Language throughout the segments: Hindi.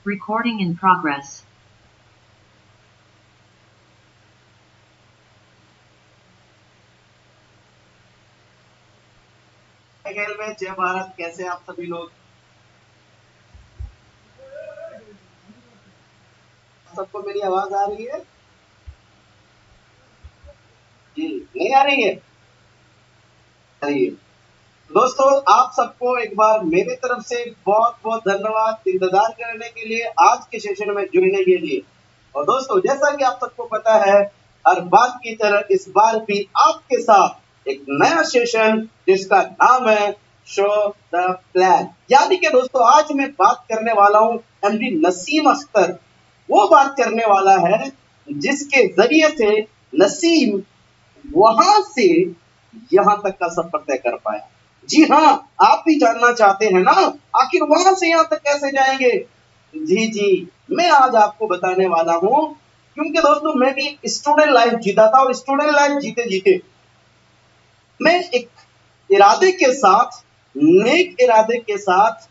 Recording in progress. खेल में जय भारत। कैसे आप सभी लोग? सबको मेरी आवाज आ रही है जी? नहीं आ रही है? दोस्तों, आप सबको एक बार मेरे तरफ से बहुत बहुत धन्यवाद इंतजार करने के लिए, आज के सेशन में जुड़ने के लिए। और दोस्तों, जैसा कि आप सबको पता है, हर बार की तरह इस बार भी आपके साथ एक नया सेशन जिसका नाम है शो द प्लान। यानी कि दोस्तों, आज मैं बात करने वाला हूं एमडी नसीम अख्तर। वो बात करने वाला है जिसके जरिए से नसीम वहां से यहां तक का सफर तय कर पाया। जी हाँ, आप भी जानना चाहते हैं ना, आखिर वहां से यहां तक कैसे जाएंगे? जी जी, मैं आज आपको बताने वाला हूं, क्योंकि दोस्तों मैं भी स्टूडेंट लाइफ जीता था और स्टूडेंट लाइफ जीते जीते मैं एक इरादे के साथ, नेक इरादे के साथ,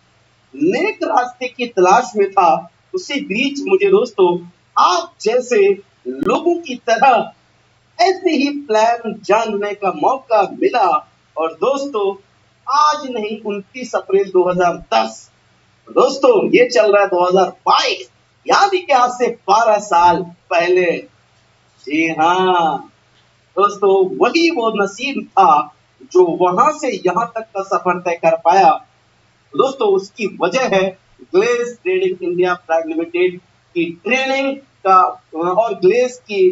नेक रास्ते की तलाश में था। उसी बीच मुझे दोस्तों आप जैसे लोगों की तरह ऐसे ही प्लान जानने का मौका मिला। और दोस्तों, आज नहीं 29 अप्रैल 2010, दोस्तों ये चल रहा है 2022, यानी कि आज से 12 साल पहले। जी हाँ दोस्तों, वही वो नसीब था जो वहां से यहां तक का सफर तय कर पाया। दोस्तों, उसकी वजह है glace trading India Private Limited की ट्रेनिंग का और ग्लेस की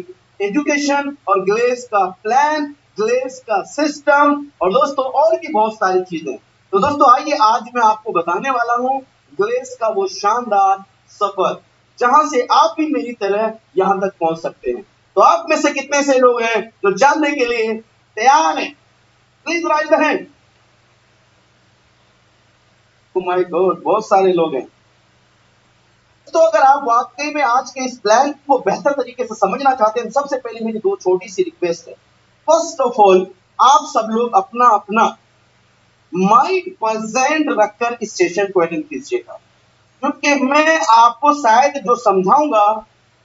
एजुकेशन और ग्लेस का प्लान, ग्लेस का सिस्टम और दोस्तों और भी बहुत सारी चीजें। तो दोस्तों आइए, आज मैं आपको बताने वाला हूं ग्लेस का वो शानदार सफर जहां से आप भी मेरी तरह यहां तक पहुंच सकते हैं। तो आप में से कितने से लोग हैं जो जानने के लिए तैयार हैं? Please raise the hand. My God, बहुत सारे लोग हैं। तो अगर आप वाकई में आज के इस प्लान को बेहतर तरीके से समझना चाहते हैं, सबसे पहले मेरी दो छोटी सी रिक्वेस्ट है। फर्स्ट ऑफ ऑल, आप सब लोग अपना अपना माइंड प्रेजेंट रखकर इस सेशन को अटेंड कीजिएगा, क्योंकि मैं आपको शायद जो समझाऊंगा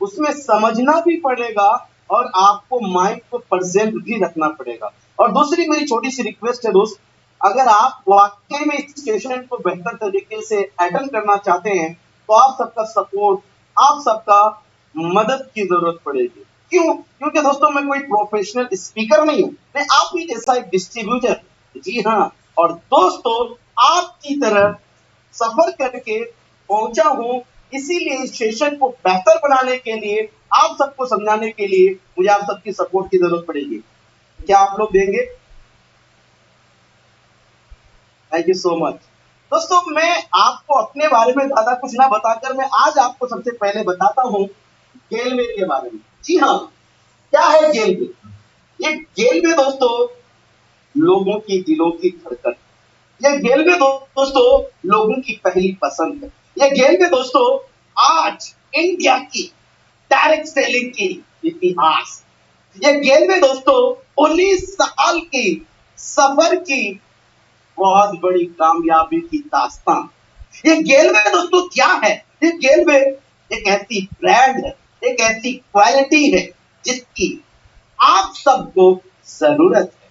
उसमें समझना भी पड़ेगा और आपको माइंड को प्रेजेंट भी रखना पड़ेगा। और दूसरी मेरी छोटी सी रिक्वेस्ट है दोस्त, अगर आप वाकई में इस सेशन को बेहतर तरीके से अटेंड करना चाहते हैं तो आप सबका सपोर्ट, आप सबका मदद की जरूरत पड़ेगी। क्यों? क्योंकि दोस्तों मैं कोई प्रोफेशनल स्पीकर नहीं हूं, मैं आप ही जैसा एक डिस्ट्रीब्यूटर। जी हाँ, और दोस्तों आपकी तरह सफर करके पहुंचा हूं, इसीलिए इस सेशन को बेहतर बनाने के लिए, आप सबको समझाने के लिए मुझे आप सबकी सपोर्ट की जरूरत पड़ेगी। क्या आप लोग देंगे? Thank you so much. दोस्तों, मैं आपको अपने बारे में ज्यादा कुछ ना बताकर मैं आज आपको सबसे पहले बताता हूं गेलवे के बारे में। जी हाँ, क्या है गेलवे? ये गेलवे दोस्तों लोगों की दिलों की धड़कन, ये गेलवे दोस्तों लोगों की पहली पसंद है। ये गेलवे दोस्तों आज इंडिया की डायरेक्ट सेलिंग की इतिहास, ये गेलवे दोस्तों 19 साल की सफर की बहुत बड़ी कामयाबी की दास्तान। ये गेलवे दोस्तों क्या है? ये गेलवे एक ऐसी ब्रांड है, एक ऐसी क्वालिटी है जिसकी आप सबको जरूरत है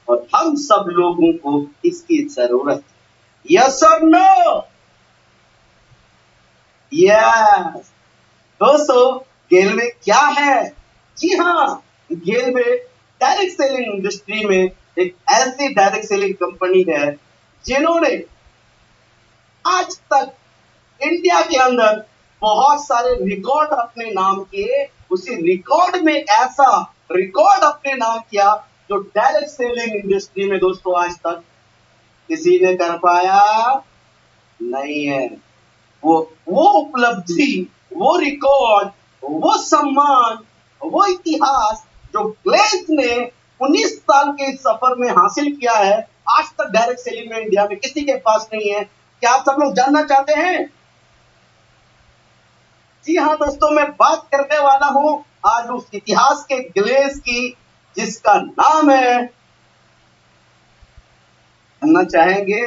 और हम सब लोगों को इसकी जरूरत है। यस और नो? यस। दोस्तों, गेलवे क्या है? जी हाँ, गेलवे डायरेक्ट सेलिंग इंडस्ट्री में एक ऐसी डायरेक्ट सेलिंग कंपनी है जिन्होंने आज तक इंडिया के अंदर बहुत सारे रिकॉर्ड अपने नाम किए। उसी रिकॉर्ड में ऐसा रिकॉर्ड अपने नाम किया जो डायरेक्ट सेलिंग इंडस्ट्री में दोस्तों आज तक किसी ने कर पाया नहीं है। वो उपलब्धि, वो रिकॉर्ड, वो सम्मान, वो इतिहास जो ग्लेस ने 19 साल के इस सफर में हासिल किया है, आज तक डायरेक्ट सेलिंग में इंडिया में किसी के पास नहीं है। क्या आप सब लोग जानना चाहते हैं? जी हाँ दोस्तों, मैं बात करने वाला हूं आज उस इतिहास के ग्लेस की जिसका नाम है, जानना चाहेंगे?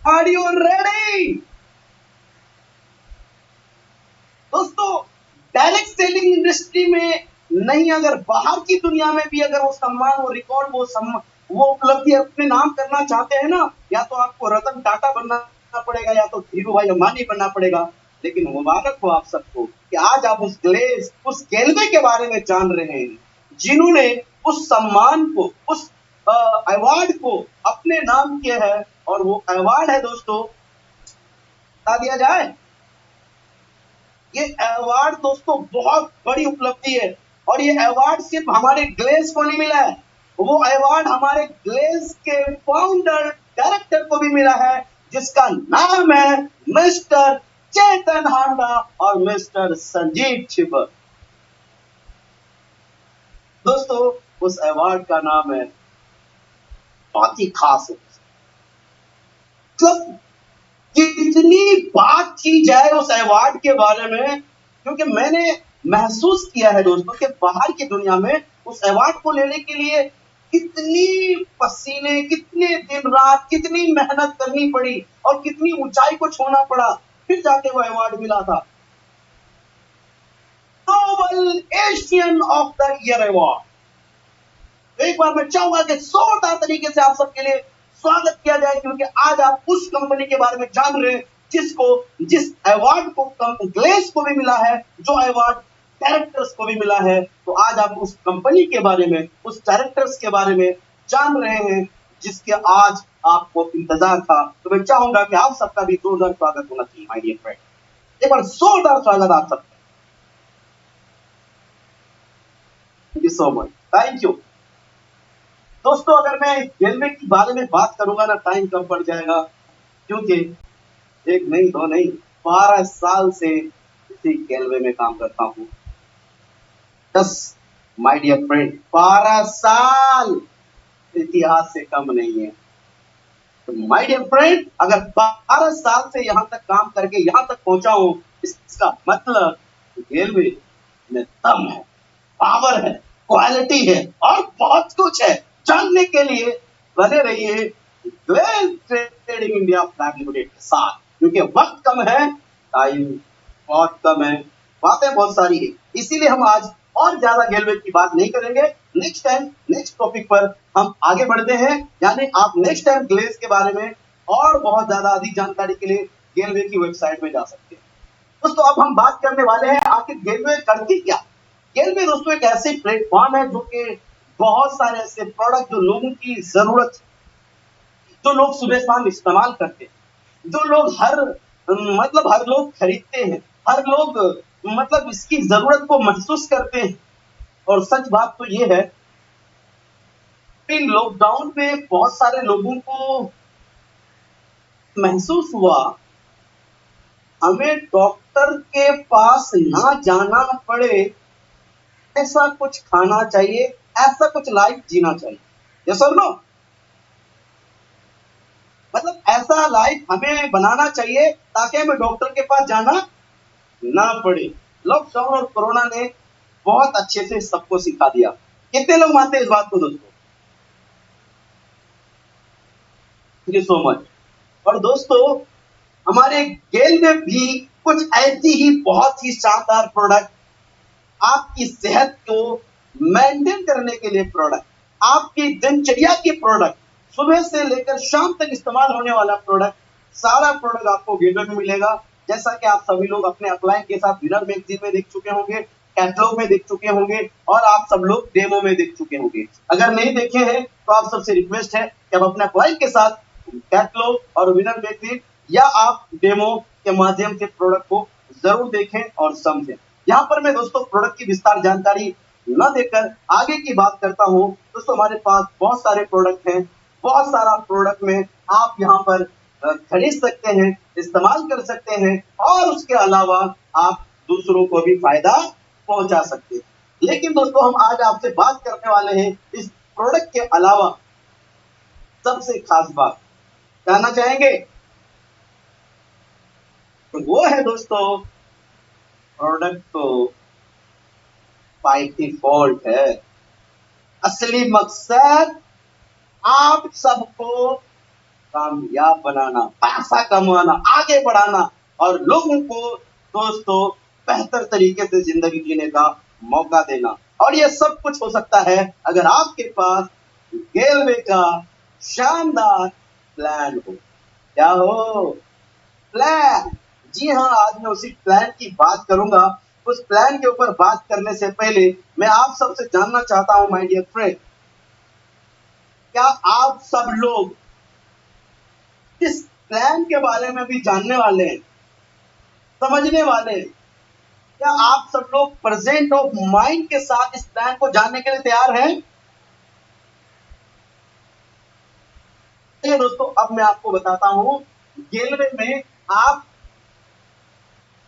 Are you ready? Direct selling industry में नहीं, अगर बाहर की दुनिया में भी अगर वो सम्मान, वो रिकॉर्ड, वो उपलब्धि अपने नाम करना चाहते हैं ना, या तो आपको रतन टाटा बनना पड़ेगा या तो धीरू भाई अंबानी बनना पड़ेगा। लेकिन मुबारक हो आप सबको कि आज आप उस गेलवे के बारे में जान रहे हैं जिन्होंने उस सम्मान को, उस अवार्ड को अपने नाम किया है। और वो अवार्ड है दोस्तों, बता दिया जाए, ये अवार्ड दोस्तों बहुत बड़ी उपलब्धि है। और ये अवार्ड सिर्फ हमारे ग्लेज को नहीं मिला है, वो अवार्ड हमारे ग्लेज के फाउंडर डायरेक्टर को भी मिला है, जिसका नाम है मिस्टर चेतन हांडा और मिस्टर संजीव छिबर। दोस्तों उस अवार्ड का नाम है, बहुत ही खास है। जब कितनी बात की जाए उस अवार्ड के बारे में, क्योंकि मैंने महसूस किया है दोस्तों कि बाहर की दुनिया में उस अवार्ड को लेने के लिए कितनी पसीने, कितने दिन रात, कितनी मेहनत करनी पड़ी और कितनी ऊंचाई को छूना पड़ा, फिर जाके वो अवार्ड मिला था। Noble Asian of the year award. एक बार मैं चाहूंगा कि जोरदार तरीके से आप सबके लिए स्वागत किया जाए, क्योंकि आज आप उस कंपनी के बारे में जान रहे हैं जिस अवार्ड को ग्लेस को भी मिला है, जो अवार्ड डायरेक्टर्स को भी मिला है। तो आज आप उस कंपनी के बारे में, उस डायरेक्टर्स के बारे में जान रहे हैं जिसके आज आपको इंतजार था। तो मैं चाहूंगा कि आप सबका भी जोरदार स्वागत होना चाहिए माय डियर फ्रेंड। एक बार जोरदार स्वागत आप सबका। Thank you so much, thank you. दोस्तों अगर मैं रेलवे के बारे में बात करूंगा ना, टाइम कम पड़ जाएगा, क्योंकि एक नहीं, दो नहीं, 12 साल से इसी रेलवे में काम करता हूँ। 10 माय डियर फ्रेंड, 12 साल इतिहास से कम नहीं है। तो माय डियर फ्रेंड, अगर 12 साल से यहाँ तक काम करके यहाँ तक पहुंचा हूँ, इसका मतलब रेलवे में दम है, पावर है, क्वालिटी है और बहुत कुछ है। जानने के लिए बने रहिए Glaze Trading India Private Limited के साथ, क्योंकि वक्त कम है, टाइम बहुत कम है, बातें बहुत सारी है। इसीलिए हम आज और ज्यादा गेलवे की बात नहीं करेंगे। नेक्स्ट टाइम नेक्स्ट टॉपिक पर हम आगे बढ़ते हैं, यानी आप नेक्स्ट टाइम ग्लेज के बारे में और बहुत ज्यादा अधिक जानकारी के लिए गेलवे की वेबसाइट में जा सकते हैं। दोस्तों अब हम बात करने वाले हैं आखिर गेलवे करती क्या। गेलवे दोस्तों एक ऐसे प्लेटफॉर्म है जो कि बहुत सारे ऐसे प्रोडक्ट जो लोगों की जरूरत, जो लोग सुबह शाम इस्तेमाल करते हैं, जो लोग हर लोग खरीदते हैं, हर लोग मतलब इसकी जरूरत को महसूस करते हैं। और सच बात तो ये है कि लॉकडाउन में बहुत सारे लोगों को महसूस हुआ हमें डॉक्टर के पास ना जाना पड़े, ऐसा कुछ खाना चाहिए, ऐसा कुछ लाइफ जीना चाहिए। यस और नो? मतलब ऐसा लाइफ हमें बनाना चाहिए ताकि हमें डॉक्टर के पास जाना ना पड़े। लॉकडाउन और कोरोना ने बहुत अच्छे से सबको सिखा दिया। कितने लोग मानते हैं इस बात को दोस्तों? Thank you so much. और दोस्तों हमारे गेल में भी कुछ ऐसी ही बहुत ही शानदार प्रोडक्ट, आपकी सेहत को मेंटेन करने के लिए प्रोडक्ट, आपकी दिनचर्या के प्रोडक्ट, सुबह से लेकर शाम तक इस्तेमाल होने वाला प्रोडक्ट, सारा प्रोडक्ट आपको गेलवे में मिलेगा। जैसा कि आप सभी लोग अपने अपलाइन के साथ विनर मैगजीन में देख चुके होंगे, कैटलॉग में देख चुके होंगे और आप सब लोग डेमो में देख चुके होंगे। अगर नहीं देखे हैं तो आप सबसे रिक्वेस्ट है कि आप अपने अपलाइन के साथ कैटलॉग और विनर मैगजीन या आप डेमो के माध्यम से प्रोडक्ट को जरूर देखें और समझें। यहाँ पर मैं दोस्तों प्रोडक्ट की विस्तार जानकारी न देकर आगे की बात करता हूँ। दोस्तों हमारे पास बहुत सारे प्रोडक्ट हैं, बहुत सारा प्रोडक्ट में आप यहाँ पर खरीद सकते हैं, इस्तेमाल कर सकते हैं और उसके अलावा आप दूसरों को भी फायदा पहुंचा सकते हैं। लेकिन दोस्तों हम आज आपसे बात करने वाले हैं इस प्रोडक्ट के अलावा सबसे खास बात, जानना चाहेंगे? तो वो है दोस्तों प्रोडक्ट तो बाय डिफॉल्ट है। असली मकसद आप सबको कामयाब बनाना, पैसा कमाना, आगे बढ़ाना और लोगों को दोस्तों बेहतर तरीके से जिंदगी जीने का मौका देना। और ये सब कुछ हो सकता है अगर आपके पास गेलवे का शानदार प्लान हो। क्या हो? प्लान। जी हाँ, आज मैं उसी प्लान की बात करूंगा। उस प्लान के ऊपर बात करने से पहले मैं आप सबसे जानना चाहता हूं माय डियर फ्रेंड, क्या आप सब लोग इस प्लान के बारे में भी जानने वाले हैं, समझने वाले हैं? क्या आप सब लोग प्रेजेंट ऑफ माइंड के साथ इस प्लान को जानने के लिए तैयार हैं? चलिए दोस्तों, अब मैं आपको बताता हूं गेलवे में आप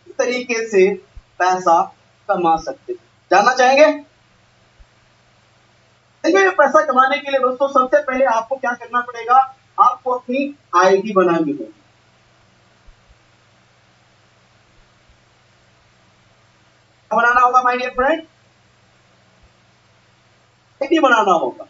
इस तरीके से पैसा कमा सकते हैं। जानना चाहेंगे? देखिए, पैसा कमाने के लिए दोस्तों सबसे पहले आपको क्या करना पड़ेगा, आपको अपनी आईडी बनानी होगी। बनाना होगा माय डियर फ्रेंड, आईडी बनाना होगा।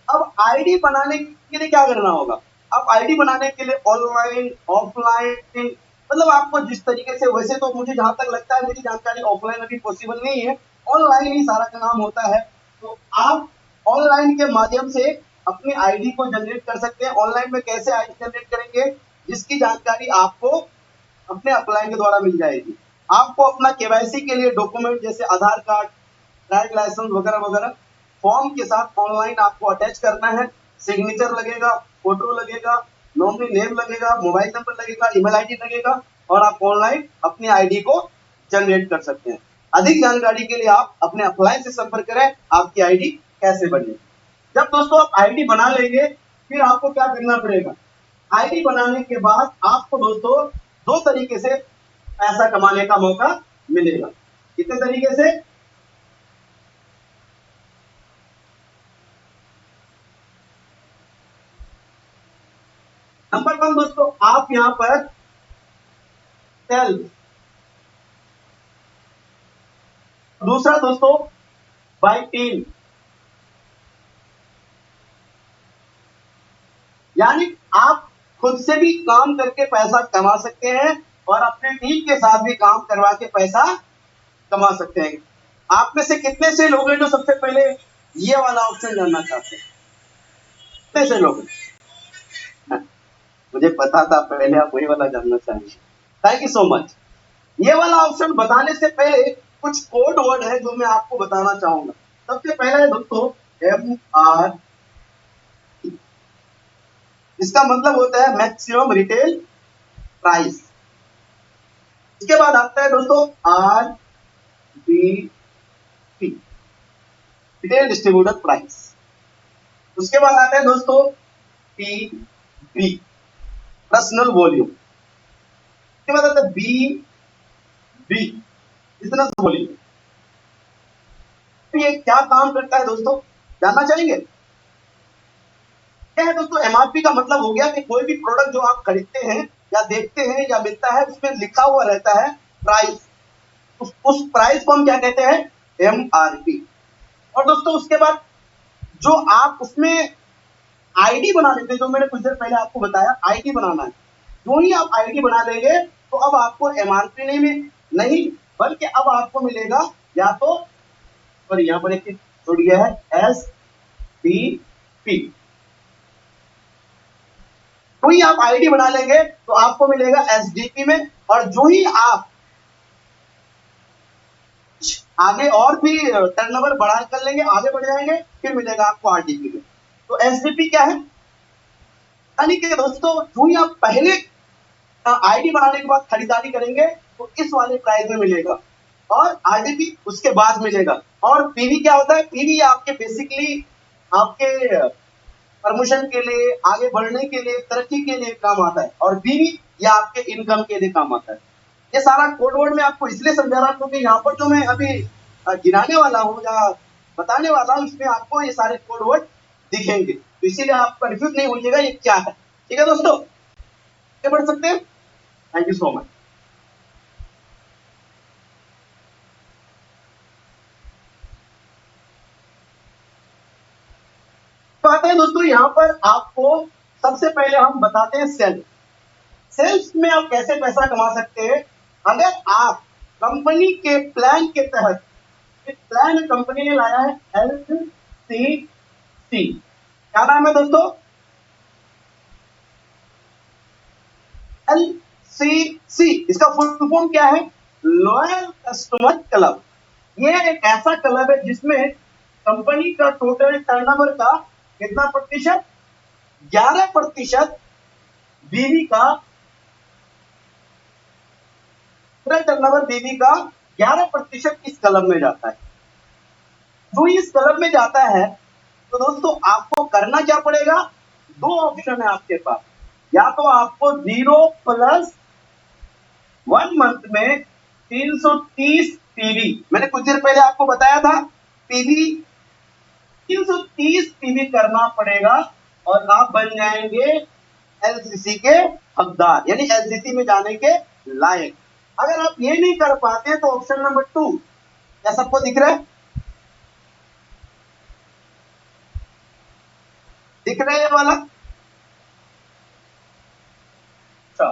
अब आईडी बनाने के लिए क्या करना होगा? अब आईडी बनाने के लिए ऑनलाइन ऑफलाइन, मतलब आपको जिस तरीके से, वैसे तो मुझे जहां तक लगता है मेरी जानकारी ऑफलाइन अभी पॉसिबल नहीं है, ऑनलाइन ही सारा काम होता है। तो आप ऑनलाइन के माध्यम से अपनी आईडी को जनरेट कर सकते हैं। ऑनलाइन में कैसे आईडी जनरेट करेंगे, जिसकी जानकारी आपको अपने अप्लाई के द्वारा मिल जाएगी। आपको अपना केवाईसी के लिए डॉक्यूमेंट जैसे आधार कार्ड, ड्राइविंग लाइसेंस वगैरह वगैरह फॉर्म के साथ ऑनलाइन आपको अटैच करना है। सिग्नेचर लगेगा, फोटो लगेगा, नॉमिनी नेम लगेगा, मोबाइल नंबर लगेगा, ईमेल आईडी लगेगा, और आप ऑनलाइन अपनी आईडी को जनरेट कर सकते हैं। अधिक जानकारी के लिए आप अपने अप्लाई से संपर्क करें, आपकी आईडी कैसे बने। जब दोस्तों आप आईडी बना लेंगे, फिर आपको क्या करना पड़ेगा? आईडी बनाने के बाद आपको दोस्तों दो तरीके से पैसा कमाने का मौका मिलेगा। कितने तरीके से? नंबर वन दोस्तों, आप यहां पर सेल्फ। दूसरा दोस्तों, बाय टीम, यानी आप खुद से भी काम करके पैसा कमा सकते हैं और अपने टीम के साथ भी काम करवा के पैसा कमा सकते हैं। आप में से कितने से लोग हैं जो सबसे पहले ये वाला ऑप्शन जानना चाहते हैं? कितने से लोग हैं? मुझे पता था पहले आप वही वाला जानना चाहेंगे। Thank you so much. ये वाला ऑप्शन बताने से पहले कुछ कोड वर्ड है जो मैं आपको बताना चाहूंगा। सबसे पहला है दोस्तों MR, इसका मतलब होता है मैक्सिमम रिटेल प्राइस। इसके बाद आता है दोस्तों RDP, रिटेल डिस्ट्रीब्यूटर प्राइस। उसके बाद आता है दोस्तों PV, पर्सनल वॉल्यूम। उसके बाद आता है BV, बिजनेस वॉल्यूम। तो ये क्या काम करता है दोस्तों, जानना चाहेंगे? क्या है दोस्तों, एमआरपी का मतलब हो गया कि कोई भी प्रोडक्ट जो आप खरीदते हैं या देखते हैं या मिलता है, उसमें लिखा हुआ रहता है प्राइस। उस प्राइस को हम क्या कहते हैं? एमआरपी। और दोस्तों उसके बाद जो आप उसमें आईडी बना लेते हैं, जो मैंने कुछ देर पहले आपको बताया आईडी बनाना है, जो ही आप आईडी बना लेंगे तो अब आपको एमआरपी नहीं बल्कि अब आपको मिलेगा या तो, और यहाँ पर एक छूट गया है, SDP। जो ही आप आईडी बना लेंगे तो आपको मिलेगा एसडीपी में, और जो ही आप आगे और भी टर्नओवर बढ़ा कर लेंगे, आगे बढ़ जाएंगे, फिर मिलेगा आपको आरडीपी में। तो एसडीपी क्या है? यानी कि दोस्तों जो ही आप पहले आईडी बनाने के बाद खरीदारी करेंगे तो इस वाले प्राइस में मिलेगा, और आरडीपी उसके बाद मिलेगा। और पीवी क्या होता है? पीवी आपके बेसिकली आपके प्रमोशन के लिए, आगे बढ़ने के लिए, तरक्की के लिए काम आता है, और बीवी या आपके इनकम के लिए काम आता है। ये सारा कोड वर्ड में आपको इसलिए समझा रहा हूं क्योंकि यहाँ पर जो मैं अभी गिनाने वाला हूँ या बताने वाला हूँ, इसमें आपको ये सारे कोड वर्ड दिखेंगे, तो इसीलिए आप कंफ्यूज नहीं होइएगा ये क्या है। ठीक है दोस्तों, आगे बढ़ सकते हैं। Thank you so much. तो आते हैं दोस्तों, यहाँ पर आपको सबसे पहले हम बताते हैं सेल्फ। सेल्स में आप कैसे पैसा कमा सकते हैं? अगर आप कंपनी के प्लान के तहत, एक प्लान कंपनी ने लाया है LCC। क्या नाम है दोस्तों? LCC। इसका फुल फॉर्म क्या है? Loyal customer club. ये एक ऐसा क्लब है जिसमें कंपनी का टोटल टर्नओवर का कितना प्रतिशत? 11% बीवी का, टोटल टर्नओवर बीवी का 11% इस क्लब में जाता है। जो इस क्लब में जाता है तो दोस्तों आपको करना क्या पड़ेगा? दो ऑप्शन है आपके पास। या तो आपको 0+1 मंथ में 330 पीवी, मैंने कुछ देर पहले आपको बताया था पीवी, 330 पीवी करना पड़ेगा और आप बन जाएंगे एलसीसी के हकदार, यानी एलसीसी में जाने के लायक। अगर आप ये नहीं कर पाते तो ऑप्शन नंबर 2, क्या सबको दिख रहा है? दिख रहा है ये वाला? अच्छा,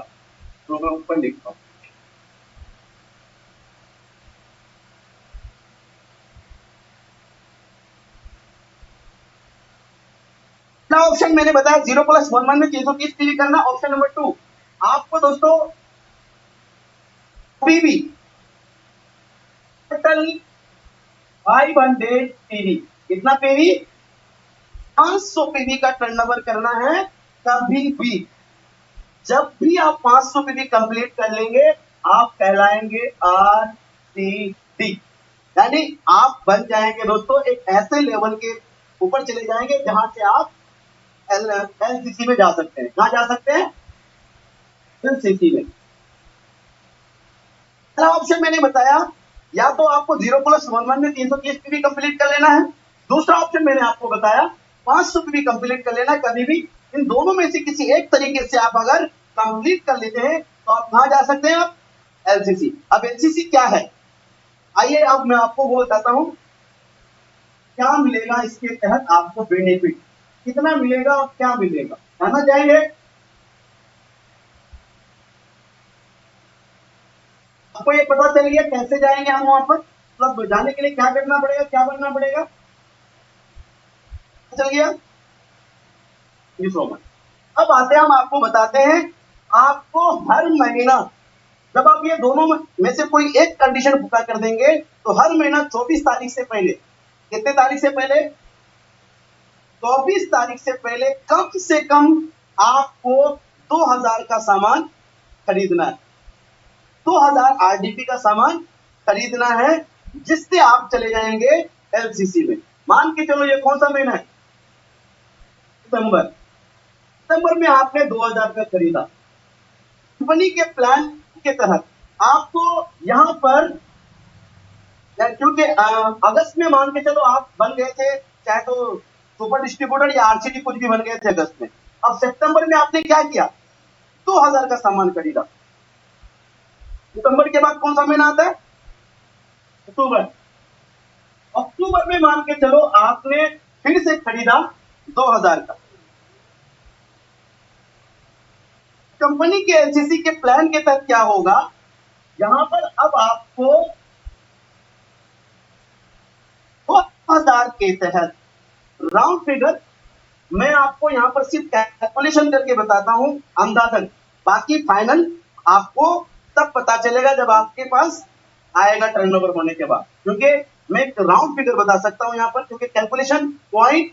तो मैं ऊपर लिखता हूं। ऑप्शन मैंने बताया 0+1 में 330 पीवी करना। ऑप्शन नंबर 2 आपको दोस्तों पीवी टोटल 500 पीवी, कितना पीवी? 500 पीवी का टर्नओवर करना है। कभी भी, जब भी आप 500 पीवी कंप्लीट कर लेंगे आप कहलाएंगे RCD, यानी आप बन जाएंगे दोस्तों एक ऐसे लेवल के ऊपर चले जाएंगे जहां से आप एलसीसी में जा सकते हैं। कहां जा सकते हैं? एलसीसी में। पहला ऑप्शन मैंने बताया, या तो आपको 0+11 में 330 पीवी कंप्लीट कर लेना है। दूसरा ऑप्शन मैंने आपको बताया 500 पीवी कंप्लीट कर लेना है कभी भी। इन दोनों में से किसी एक तरीके से आप अगर कंप्लीट कर लेते हैं तो आप कहां जा सकते हैं? आप एलसीसी। अब एलसीसी क्या है, आइए अब मैं आपको वो बताता हूं क्या मिलेगा इसके तहत आपको बेनिफिट, कितना मिलेगा और क्या मिलेगा। जानना चाहेंगे? आपको ये पता चल गया कैसे जाएंगे हम वहां पर, मतलब जाने के लिए क्या करना पड़ेगा, क्या बनना पड़ेगा? चल गया? So much. अब आते हैं, हम आपको बताते हैं आपको हर महीना, जब आप ये दोनों में से कोई एक कंडीशन पूरा कर देंगे तो हर महीना 24 तारीख से पहले, कितने तारीख से पहले? 24 तारीख से कम आपको 2000 का सामान खरीदना है। 2000 आरडीपी का सामान खरीदना है, जिससे आप चले जाएंगे एलसीसी में। मान के चलो ये कौन सा महीना है? सितंबर। सितंबर में आपने 2000 का खरीदा। कंपनी के प्लान के तहत आपको यहां पर, क्योंकि अगस्त में मान के चलो आप बन गए थे, चाहे तो सुपर डिस्ट्रीब्यूटर या आरसीडी कुछ भी बन गए थे अगस्त में। अब सितंबर में आपने क्या किया? 2000 का सामान खरीदा। सितंबर के बाद कौन सा महीना आता है? अक्टूबर। अक्टूबर में मान के चलो आपने फिर से खरीदा 2000 का। कंपनी के एलसीसी के प्लान के तहत क्या होगा, यहां पर अब आपको 2000 के तहत राउंड फिगर, मैं आपको यहां पर सिर्फ कैलकुलेशन करके बताता हूं अंदाजन, बाकी फाइनल आपको तब पता चलेगा जब आपके पास आएगा टर्नओवर होने के बाद, क्योंकि मैं एक राउंड फिगर बता सकता हूं यहां पर, क्योंकि कैलकुलेशन पॉइंट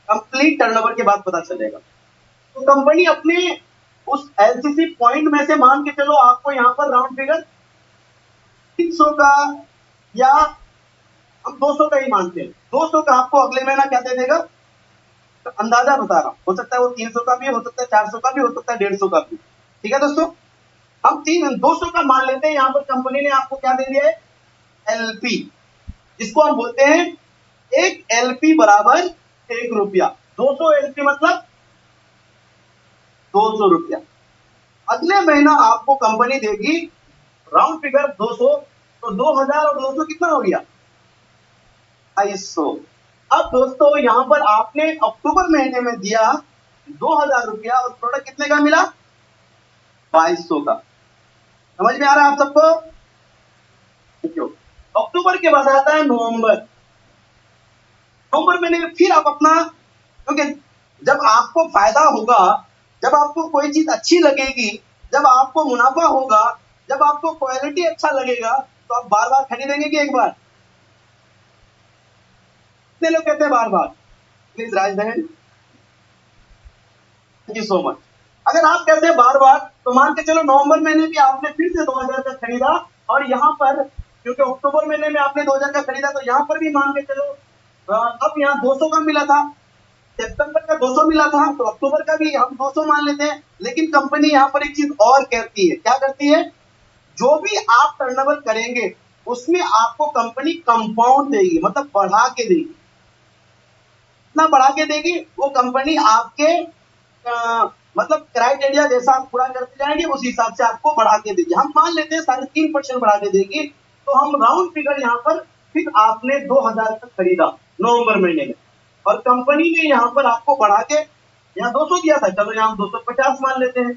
कंप्लीट टर्नओवर के बाद पता चलेगा। तो कंपनी अपने उस एलसीसी पॉइंट में से मान के चलो आपको यहां पर राउंड फिगर 300 का, या हम 200 का ही मानते हैं, 200 का आपको अगले महीना क्या दे देगा, तो अंदाजा बता रहा हूं, हो सकता है वो 300 का भी, हो सकता है 400 का भी, हो सकता है 150 का भी। ठीक है दोस्तों, हम 200 का मान लेते हैं। यहां पर कंपनी ने आपको क्या दे दिया है? एलपी, जिसको हम बोलते हैं एक एलपी बराबर 1 रुपया। 200 एलपी मतलब 200 रुपया। अगले महीना आपको कंपनी देगी राउंड फिगर 200, तो 2000 और 200 कितना हो गया? 250। अब दोस्तों यहां पर आपने अक्टूबर महीने में दिया 2000 रुपया और प्रोडक्ट कितने का मिला? 2200 का। समझ में आ रहा है आप सबको? के बाद आता है नवंबर। नवंबर महीने में फिर आप अपना, क्योंकि जब आपको फायदा होगा, जब आपको कोई चीज अच्छी लगेगी, जब आपको मुनाफा होगा, जब आपको क्वालिटी अच्छा लगेगा, तो आप बार बार खरीदेंगे कि एक बार? कितने लोग कहते हैं बार बार? Please raise the hand. Thank you so much. अगर आप कहते हैं बार बार, तो मान के चलो नवंबर महीने भी आपने फिर से 2000 का खरीदा, और यहाँ पर क्योंकि अक्टूबर महीने में आपने 2000 का खरीदा, तो यहाँ पर भी मान के चलो अब यहाँ 200 का मिला था, सितंबर का 200 मिला था, तो अक्टूबर का भी हम 200 मान लेते हैं। लेकिन कंपनी यहाँ पर एक चीज और कहती है, क्या करती है? जो भी आप टर्नओवर करेंगे उसमें आपको कंपनी कंपाउंड देगी, मतलब बढ़ा के देगी। कितना बढ़ा के देगी? वो कंपनी आपके मतलब क्राइटेरिया जैसा आप पूरा करते जाएंगे, उस हिसाब से आपको बढ़ा के देगी। हम मान लेते हैं 3.5% बढ़ा के देगी, तो हम राउंड फिगर यहाँ पर, फिर आपने 2000 का खरीदा नवंबर महीने में, और कंपनी ने यहाँ पर आपको बढ़ा के यहाँ 200 दिया था, चलो यहाँ 250 मान लेते हैं।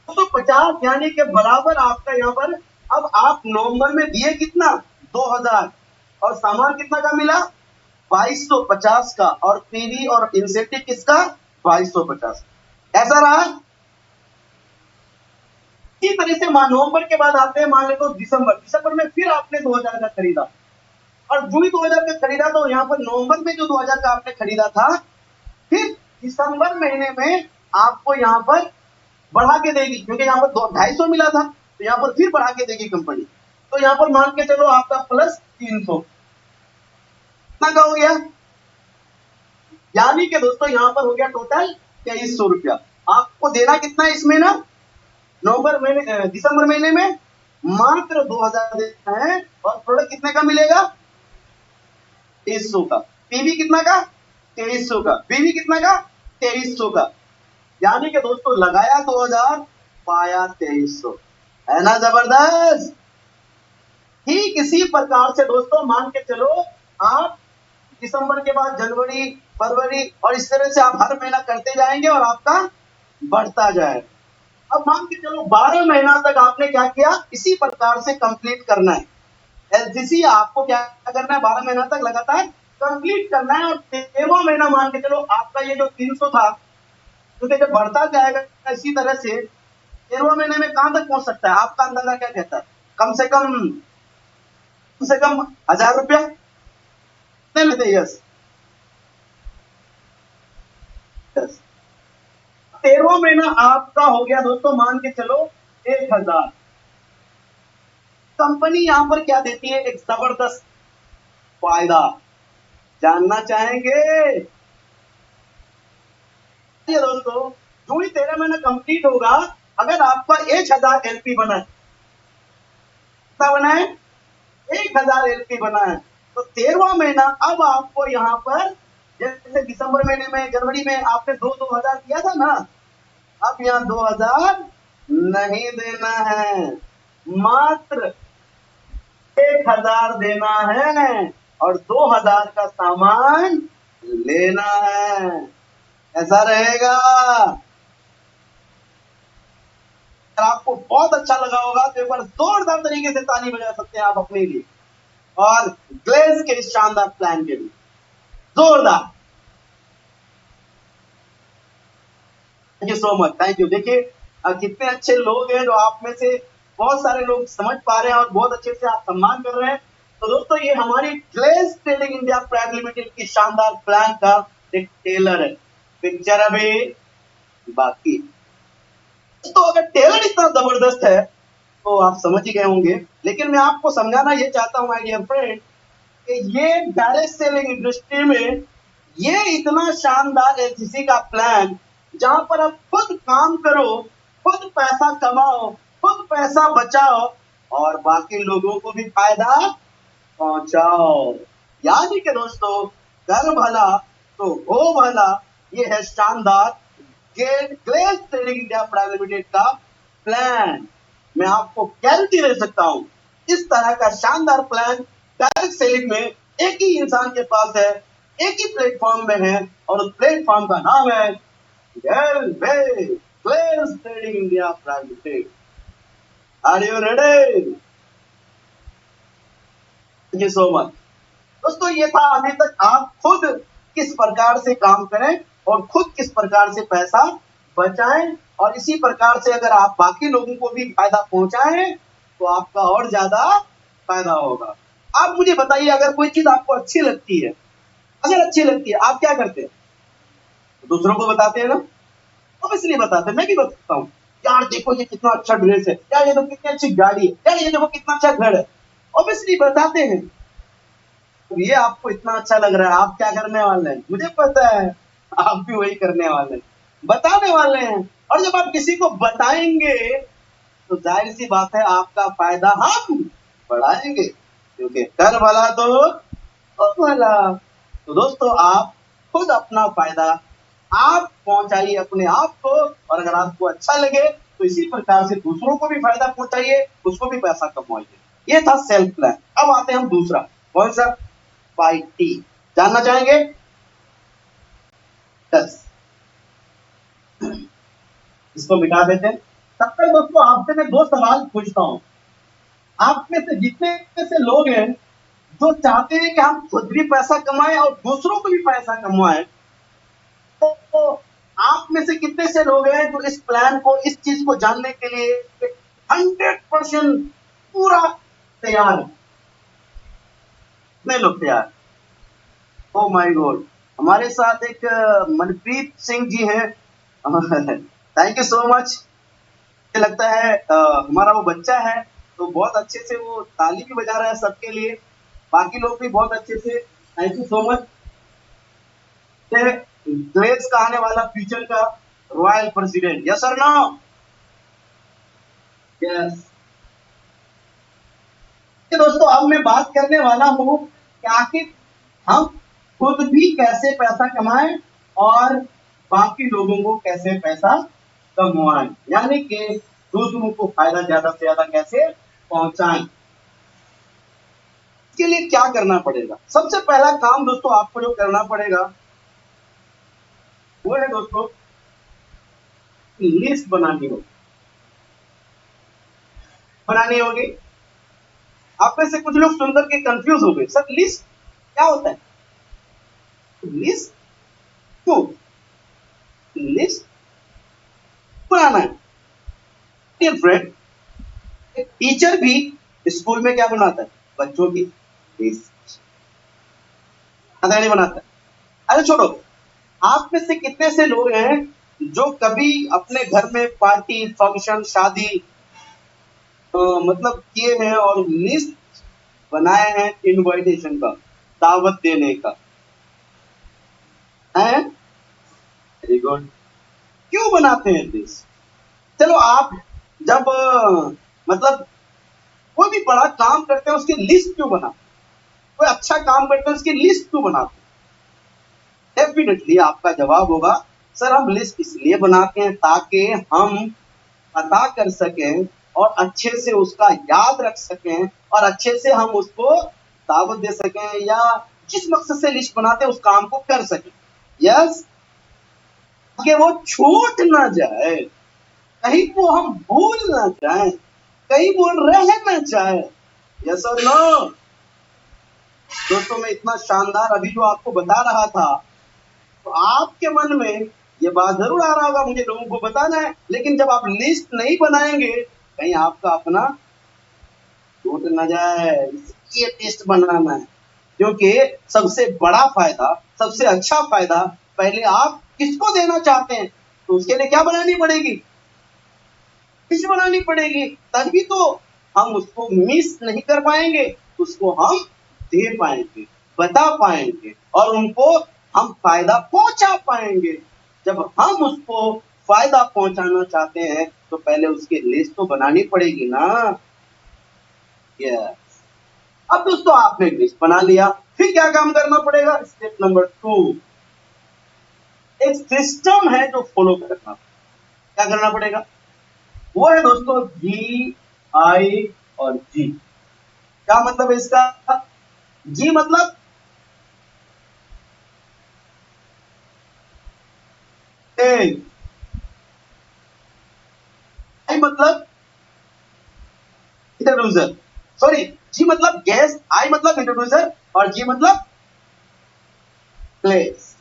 250 यानी के बराबर आपका यहाँ पर, अब आप नवंबर में दिए कितना? 2000, और सामान कितना का मिला? 2250 का, और पीवी और इंसेंटिव किसका? 2250। ऐसा रहा। इसी तरह से नवंबर के बाद आते हैं, मान लेते हो दिसंबर में फिर आपने 2000 का खरीदा, और जो ही 2000 का खरीदा, तो यहाँ पर नवंबर में जो 2000 का आपने खरीदा था, फिर दिसंबर महीने में आपको यहाँ पर बढ़ा के देगी, क्योंकि यहाँ पर 250 मिला था, तो यहाँ पर फिर बढ़ा के देगी कंपनी। तो यहाँ पर मान के चलो आपका प्लस 300 कितना का हो गया? यानी कि दोस्तों यहाँ पर हो गया टोटल 2300 रुपया। आपको देना कितना है इसमें ना? दिसंबर महीने में मात्र 2000 देना है, और प्रोडक्ट कितने का मिलेगा? 2300 का। पीवी कितना का? 2300 का। बीवी कितना का? 2300 का। यानी कि दोस्तों लगाया 2000, पाया 2300, है ना जबरदस्त? ठीक इसी प्रकार से दोस्तों मान के चलो, आप दिसंबर के बाद जनवरी, फरवरी, और इस तरह से आप हर महीना करते जाएंगे और आपका बढ़ता जाएगा। अब मान के चलो 12 महीना तक आपने क्या किया? इसी प्रकार से कंप्लीट करना है। एलसीसी आपको क्या करना है? 12 महीना तक लगातार कंप्लीट करना है, और 13वां महीना मान के चलो आपका ये जो 300 था, क्योंकि जब बढ़ता जाएगा इसी तरह से 13वां महीने में कहां तक पहुंच सकता है? आपका अंदाजा क्या कहता है? कम से कम 1000 रुपया कितने लेते? यस, 13वां महीना आपका हो गया दोस्तों, मान के चलो 1000। कंपनी यहां पर क्या देती है? एक जबरदस्त फायदा, जानना चाहेंगे? ये दोस्तों, जो ही 13 महीना कंप्लीट होगा, अगर आपका 1000 एलपी बना है, कितना बना है? 1000 एलपी बना है, तो 13वां महीना अब आपको यहाँ पर, जैसे दिसंबर महीने में, जनवरी में आपने 2000 दिया था ना, अब यहाँ 2000 नहीं देना है, मात्र 1000 देना है, और 2000 का सामान लेना है। ऐसा रहेगा। अगर आपको बहुत अच्छा लगा होगा, तो एक बार जोरदार तरीके से ताली बजा सकते हैं आप अपने लिए, और ग्लेज के इस शानदार प्लान के लिए जोरदार। Thank you so much, thank you. देखिए कितने अच्छे लोग हैं, जो आप में से बहुत सारे लोग समझ पा रहे हैं, और बहुत अच्छे से आप सम्मान कर रहे हैं। तो दोस्तों, ये हमारी Glaze Trading India Private Limited की शानदार प्लान का एक टेलर है। पिक्चर अभी बाकी। तो अगर टेलर इतना जबरदस्त है, तो आप समझ ही गए होंगे। लेकिन मैं आपको समझाना ये चाहता हूं माय डियर फ्रेंड, कि ये डायरेक्ट सेलिंग इंडस्ट्री में ये इतना शानदार एलसीसी का प्लान, जहां पर आप खुद काम करो, खुद पैसा कमाओ, खुद पैसा बचाओ, और बाकी लोगों को भी फायदा पहुंचाओ। यानी कि दोस्तों, कर भला तो हो भला, ये है शानदार Glaze Trading India Private Limited का प्लान। मैं आपको गारंटी दे सकता हूं, इस तरह का शानदार प्लान डायरेक्ट सेलिंग में एक ही इंसान के पास है, एक ही प्लेटफॉर्म में है, और उस प्लेटफॉर्म का नाम है Glaze Trading India Private Limited. Are you ready? Thank you so much. दोस्तों ये था अभी तक आप खुद किस प्रकार से काम करें और खुद किस प्रकार से पैसा बचाएं, और इसी प्रकार से अगर आप बाकी लोगों को भी फायदा पहुंचाएं तो आपका और ज्यादा फायदा होगा। आप मुझे बताइए, अगर कोई चीज आपको अच्छी लगती है, अगर अच्छी लगती है आप क्या करते हैं? दूसरों को बताते हैं ना, ऑब्वियसली बताते हैं, मैं भी बताता हूँ। यार देखो ये कितना अच्छा ड्रेस है, यार ये देखो कितनी अच्छी गाड़ी है, यार ये देखो कितना अच्छा घर है, ऑब्वियसली बताते हैं। ये आपको इतना अच्छा लग रहा है, आप क्या करने वाले हैं मुझे पता है, आप भी वही करने वाले हैं, बताने वाले हैं। और जब आप किसी को बताएंगे तो जाहिर सी बात है आपका फायदा हम बढ़ाएंगे, क्योंकि कर भला तो भला। तो दोस्तों आप खुद अपना फायदा आप पहुंचाइए अपने आप को, और अगर आपको अच्छा लगे तो इसी प्रकार से दूसरों को भी फायदा पहुंचाइए, उसको भी पैसा कमाइए। ये था सेल्फ प्लान। अब आते हैं हम दूसरा, कौन सा? By T. जानना चाहेंगे? यस, इसको मिटा देते हैं। तब तक दोस्तों आपसे मैं दो सवाल पूछता हूं। आप में से जितने से लोग हैं जो चाहते हैं कि हम खुद भी पैसा कमाएं और दूसरों को भी पैसा कमाएं, तो आप में से कितने से लोग हैं जो इस प्लान को, इस चीज को जानने के लिए 100% पूरा तैयार है? कितने लोग तैयार? ओ माय गॉड, हमारे साथ एक मनप्रीत सिंह जी हैं। Thank you so much. मुझे लगता है हमारा वो बच्चा है तो बहुत अच्छे से वो ताली भी बजा रहा है सबके लिए, बाकी लोग भी बहुत अच्छे से। Thank you so much. Glace का आने वाला फ्यूचर का रॉयल प्रेसिडेंट, यस और नो? यस। दोस्तों अब मैं बात करने वाला हूँ कि आखिर हम खुद भी कैसे पैसा कमाएं और बाकी लोगों को कैसे पैसा कमाएं, यानी कि दूसरों को फायदा ज्यादा से ज्यादा कैसे पहुंचाएं। इसके लिए क्या करना पड़ेगा? सबसे पहला काम दोस्तों आपको जो करना पड़ेगा वो है दोस्तों लिस्ट बनानी होगी। आप में से कुछ लोग सुनकर के कंफ्यूज हो गए, सर लिस्ट क्या होता है? लिस्ट क्यों? लिस्ट बनाना है। डियर फ्रेंड, एक टीचर भी स्कूल में क्या बनाता है? बच्चों की लिस्ट नहीं बनाता है। अरे छोड़ो, आप में से कितने से लोग हैं जो कभी अपने घर में पार्टी फंक्शन शादी मतलब किए हैं और लिस्ट बनाए हैं इनविटेशन का, दावत देने का है? Very good. क्यों बनाते हैं लिस्ट? चलो आप जब मतलब कोई भी बड़ा काम करते हैं उसकी लिस्ट क्यों बनाते? कोई अच्छा काम करते हैं उसकी लिस्ट क्यों बनाते? डेफिनेटली आपका जवाब होगा, सर हम लिस्ट इसलिए बनाते हैं ताकि हम पता कर सकें और अच्छे से उसका याद रख सकें और अच्छे से हम उसको दावत दे सकें, या जिस मकसद से लिस्ट बनाते हैं उस काम को कर सकें। यस, कि वो छूट ना जाए, कहीं वो हम भूल ना जाए, कहीं वो रह ना जाए। यस और नो? दोस्तों मैं इतना शानदार अभी जो आपको बता रहा था, तो आपके मन में ये बात जरूर आ रहा होगा मुझे लोगों को बताना है, लेकिन जब आप लिस्ट नहीं बनाएंगे कहीं आपका अपना टूट ना जाए, इसलिए लिस्ट बनाना है। क्योंकि सबसे बड़ा फायदा, सबसे अच्छा फायदा पहले आप किसको देना चाहते हैं, तो उसके लिए क्या बनानी पड़ेगी? लिस्ट बनानी पड़ेगी, तभी तो हम उसको मिस नहीं कर पाएंगे, उसको हम दे पाएंगे, बता पाएंगे और उनको हम फायदा पहुंचा पाएंगे। जब हम उसको फायदा पहुंचाना चाहते हैं तो पहले उसकी लिस्ट तो बनानी पड़ेगी ना। यस। अब दोस्तों आपने लिस्ट बना लिया, फिर क्या काम करना पड़ेगा? स्टेप नंबर 2, एक सिस्टम है जो फॉलो करना। क्या करना पड़ेगा? वो है दोस्तों जी, आई और जी। क्या मतलब है इसका? जी मतलब ए, आई मतलब इंट्रोड्यूसर, सॉरी जी मतलब गेस्ट, आई मतलब इंट्रोड्यूसर और जी मतलब प्लेस।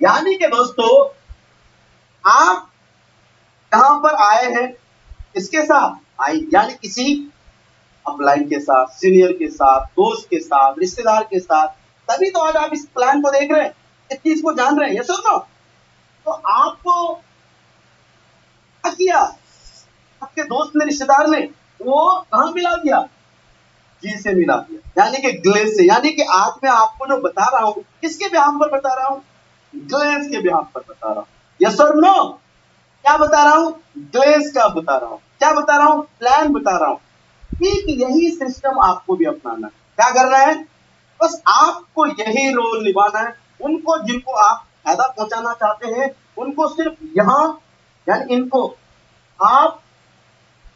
यानी कि दोस्तों आप कहां पर आए हैं, इसके साथ आई यानी किसी अपलाइन के साथ, सीनियर के साथ, दोस्त के साथ, रिश्तेदार के साथ, तभी तो आज आप इस प्लान को देख रहे हैं, इस चीज को जान रहे हैं, ये सुनो। तो आपको क्या किया, आपके दोस्त ने, रिश्तेदार ने, वो कहां मिला दिया, जी से मिला दिया, यानी कि ग्लेस से। यानी कि आज मैं आपको जो बता रहा हूं, किसके बिहाफ पर बता रहा हूं, ग्लेस के बिहाफ पर बता रहा हूं। यस और नो, क्या बता रहा हूं, ग्लेस का बता रहा हूं, क्या बता रहा हूं, प्लान बता रहा हूं। ठीक यही सिस्टम आपको भी अपनाना है। क्या करना है, बस आपको यही रोल निभाना है। उनको जिनको आप फायदा पहुंचाना चाहते हैं, उनको सिर्फ यहां यानी इनको आप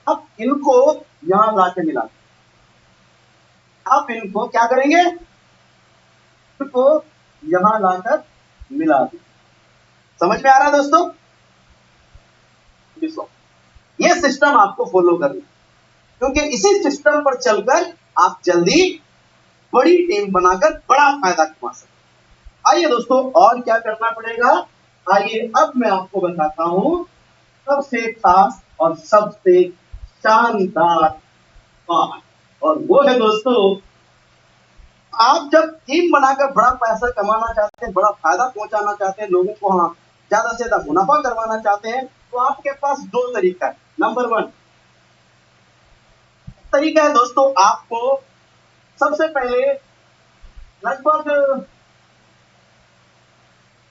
अब इनको यहां लाके मिला, आप इनको क्या करेंगे, इनको यहां लाकर मिला दें। समझ में आ रहा है दोस्तों, ये सिस्टम आपको फॉलो करना, क्योंकि इसी सिस्टम पर चलकर आप जल्दी बड़ी टीम बनाकर बड़ा फायदा कमा सकते। आइए दोस्तों और क्या करना पड़ेगा, आइए अब मैं आपको बताता हूं सबसे खास और सबसे शानदार बात, और वो है दोस्तों, आप जब टीम बनाकर बड़ा पैसा कमाना चाहते हैं, बड़ा फायदा पहुंचाना चाहते हैं लोगों को, हाँ ज्यादा से ज्यादा मुनाफा करवाना चाहते हैं, तो आपके पास दो तरीका है। नंबर वन तरीका है दोस्तों, आपको सबसे पहले लगभग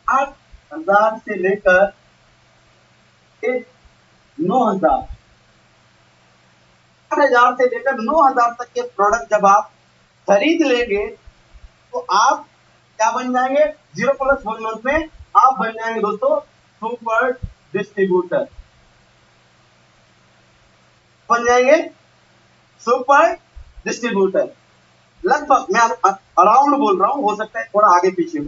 8,000 से लेकर 9,000, 8,000 से लेकर 9,000 तक के प्रोडक्ट जब आप खरीद लेंगे, तो आप क्या बन जाएंगे, 0+1 मंथ में आप बन जाएंगे दोस्तों सुपर डिस्ट्रीब्यूटर, बन जाएंगे सुपर डिस्ट्रीब्यूटर। लगभग मैं अराउंड बोल रहा हूं, हो सकता है थोड़ा आगे पीछे हो,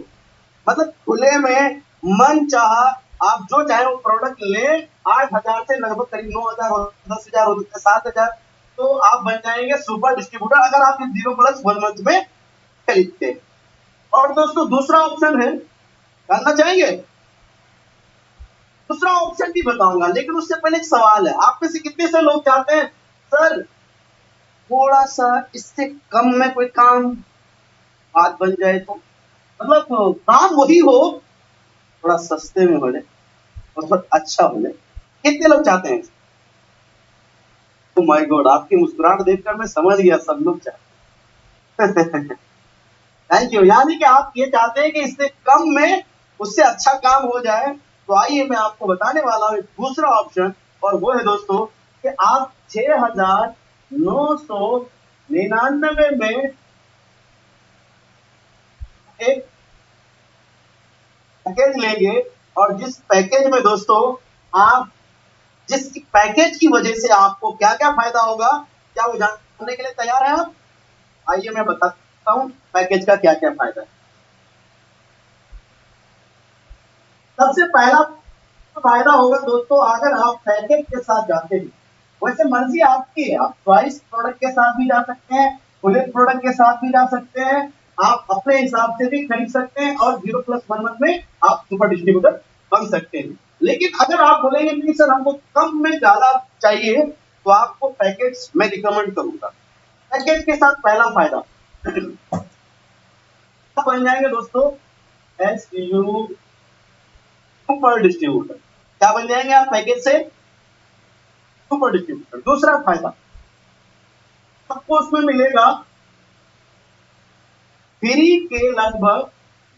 मतलब खुले में मन चाहा आप जो चाहे वो प्रोडक्ट ले, 8,000 से लगभग करीब 9,000 हो, 10,000 हो सकता है, 7,000, तो आप बन जाएंगे सुपर डिस्ट्रीब्यूटर अगर आप 0+1 मंथ में खरीदते हैं। और दोस्तों दूसरा ऑप्शन है, करना चाहेंगे, दूसरा ऑप्शन भी बताऊंगा, लेकिन उससे पहले एक सवाल है, आप में से कितने से लोग चाहते हैं सर थोड़ा सा इससे कम में कोई काम बात बन जाए, तो मतलब काम वही हो, थोड़ा सस्ते में बने और थोड़ा अच्छा बने, कितने लोग चाहते हैं। ओ माय गॉड, आपकी मुस्कुराहट देखकर मैं समझ गया सब लोग चाहते हैं। थैंक यू, यानी कि आप ये चाहते हैं कि इससे कम में उससे अच्छा काम हो जाए। तो आइए मैं आपको बताने वाला हूं दूसरा ऑप्शन, और वो है दोस्तों कि आप 6,999 में एक पैकेज लेंगे, और जिस पैकेज में दोस्तों आप, जिस पैकेज की वजह से आपको क्या क्या फायदा होगा, क्या वो जानने के लिए तैयार है आप, आइए मैं बताता हूं पैकेज का क्या क्या फायदा है। सबसे पहला फायदा होगा दोस्तों, अगर आप पैकेज के साथ जाते हैं, वैसे मर्जी आपकी है, आप चॉइस प्रोडक्ट के साथ भी जा सकते हैं, खुले प्रोडक्ट के साथ भी जा सकते हैं, आप अपने हिसाब से भी खरीद सकते हैं, और 0+1 मंथ में आप सुपर डिस्ट्रीब्यूटर बन सकते हैं। लेकिन अगर आप बोलेंगे नहीं सर हमको कम में ज्यादा चाहिए, तो आपको पैकेज मैं रिकमेंड करूंगा। पैकेज के साथ पहला फायदा बन जाएंगे दोस्तों SU सुपर डिस्ट्रीब्यूटर। क्या बन जाएंगे आप पैकेज से, सुपर डिस्ट्रीब्यूटर। दूसरा फायदा आपको उसमें मिलेगा फ्री के लगभग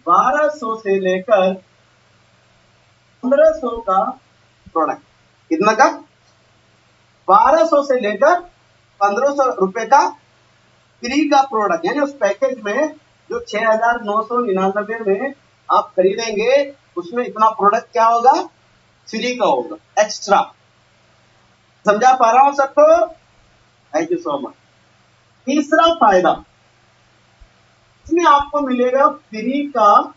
1,200 से लेकर 1,500 का प्रोडक्ट। कितना का, 1,200 से लेकर 1,500 रुपए का फ्री का प्रोडक्ट, यानी उस पैकेज में जो 6,999 में आप खरीदेंगे, उसमें इतना प्रोडक्ट क्या होगा, फ्री का होगा, एक्स्ट्रा। समझा पा रहा हूं सबको, थैंक यू सो मच। तीसरा फायदा, इसमें आपको मिलेगा फ्री का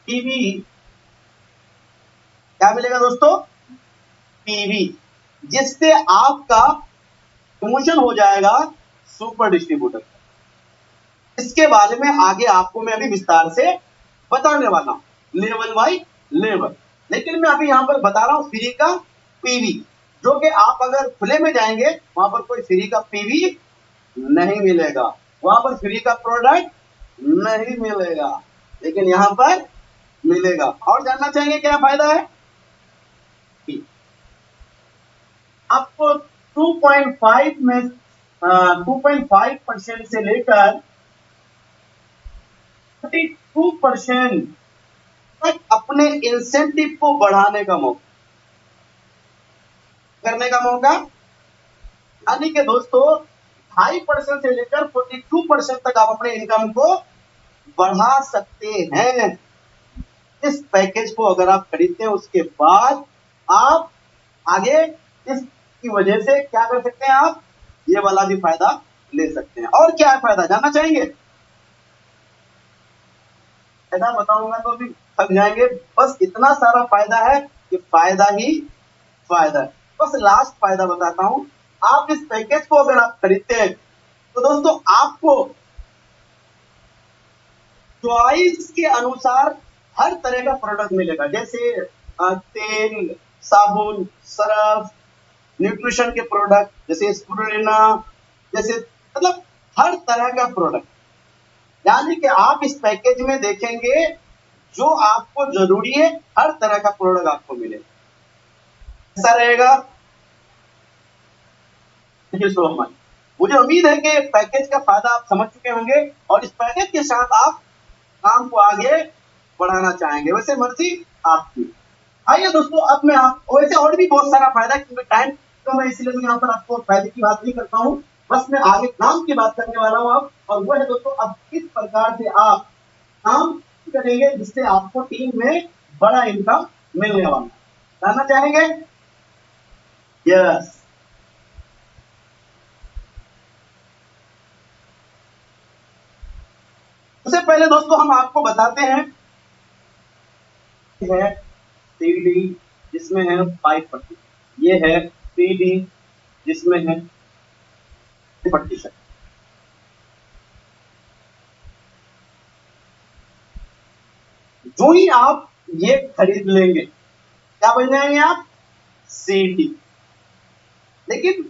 टीवी। क्या मिलेगा दोस्तों, टीवी, जिससे आपका प्रमोशन हो जाएगा सुपर डिस्ट्रीब्यूटर। इसके बारे में आगे आपको मैं अभी विस्तार से बताने वाला हूं लेवल बाई लेवल। लेकिन मैं अभी यहां पर बता रहा हूं फ्री का पीवी, जो कि आप अगर खुले में जाएंगे वहां पर कोई फ्री का पीवी नहीं मिलेगा, वहां पर फ्री का प्रोडक्ट नहीं मिलेगा, लेकिन यहां पर मिलेगा। और जानना चाहेंगे क्या फायदा है? आपको 2.5 में 2.5% से लेकर 32% तक अपने इंसेंटिव को बढ़ाने का मौका करने का मौका, यानी कि दोस्तों 2.5% से लेकर 42% तक आप अपने इनकम को बढ़ा सकते हैं। इस पैकेज को अगर आप खरीदते हैं उसके बाद आप आगे इसकी वजह से क्या कर सकते हैं, आप ये वाला भी फायदा ले सकते हैं। और क्या है फायदा जानना चाहेंगे? फायदा बताऊंगा तो अभी थक जाएंगे, बस इतना सारा फायदा है कि फायदा ही फायदा है। बस लास्ट फायदा बताता हूं, आप इस पैकेज को अगर आप खरीदते हैं तो दोस्तों आपको चॉइस के अनुसार हर तरह का प्रोडक्ट मिलेगा, जैसे तेल, साबुन, सरफ, न्यूट्रिशन के प्रोडक्ट जैसे स्पिरुलिना, जैसे मतलब हर तरह का प्रोडक्ट, यानी कि आप इस पैकेज में देखेंगे जो आपको जरूरी है हर तरह का प्रोडक्ट आपको मिलेगा। ऐसा रहेगा। Thank you so much. मुझे उम्मीद है कि पैकेज का फायदा आप समझ चुके होंगे और इस पैकेज के साथ आप काम को आगे बढ़ाना चाहेंगे, वैसे मर्जी आपकी। आइए दोस्तों, अब मैं आप वैसे और भी बहुत सारा फायदा, क्योंकि टाइम तो मैं इसलिए मैं यहाँ पर आपको फायदे की बात नहीं करता हूँ, बस मैं आगे काम की बात करने वाला हूँ आप, और वो है दोस्तों अब किस प्रकार से आप काम करेंगे जिससे आपको टीम में बड़ा इनकम मिलने वाला। जानना चाहेंगे? यस। सबसे पहले दोस्तों हम आपको बताते हैं है सीडी जिसमें है 5%, ये है सीडी जिसमें है 5%। जो ही आप ये खरीद लेंगे क्या बन जाएंगे आप? सीडी। लेकिन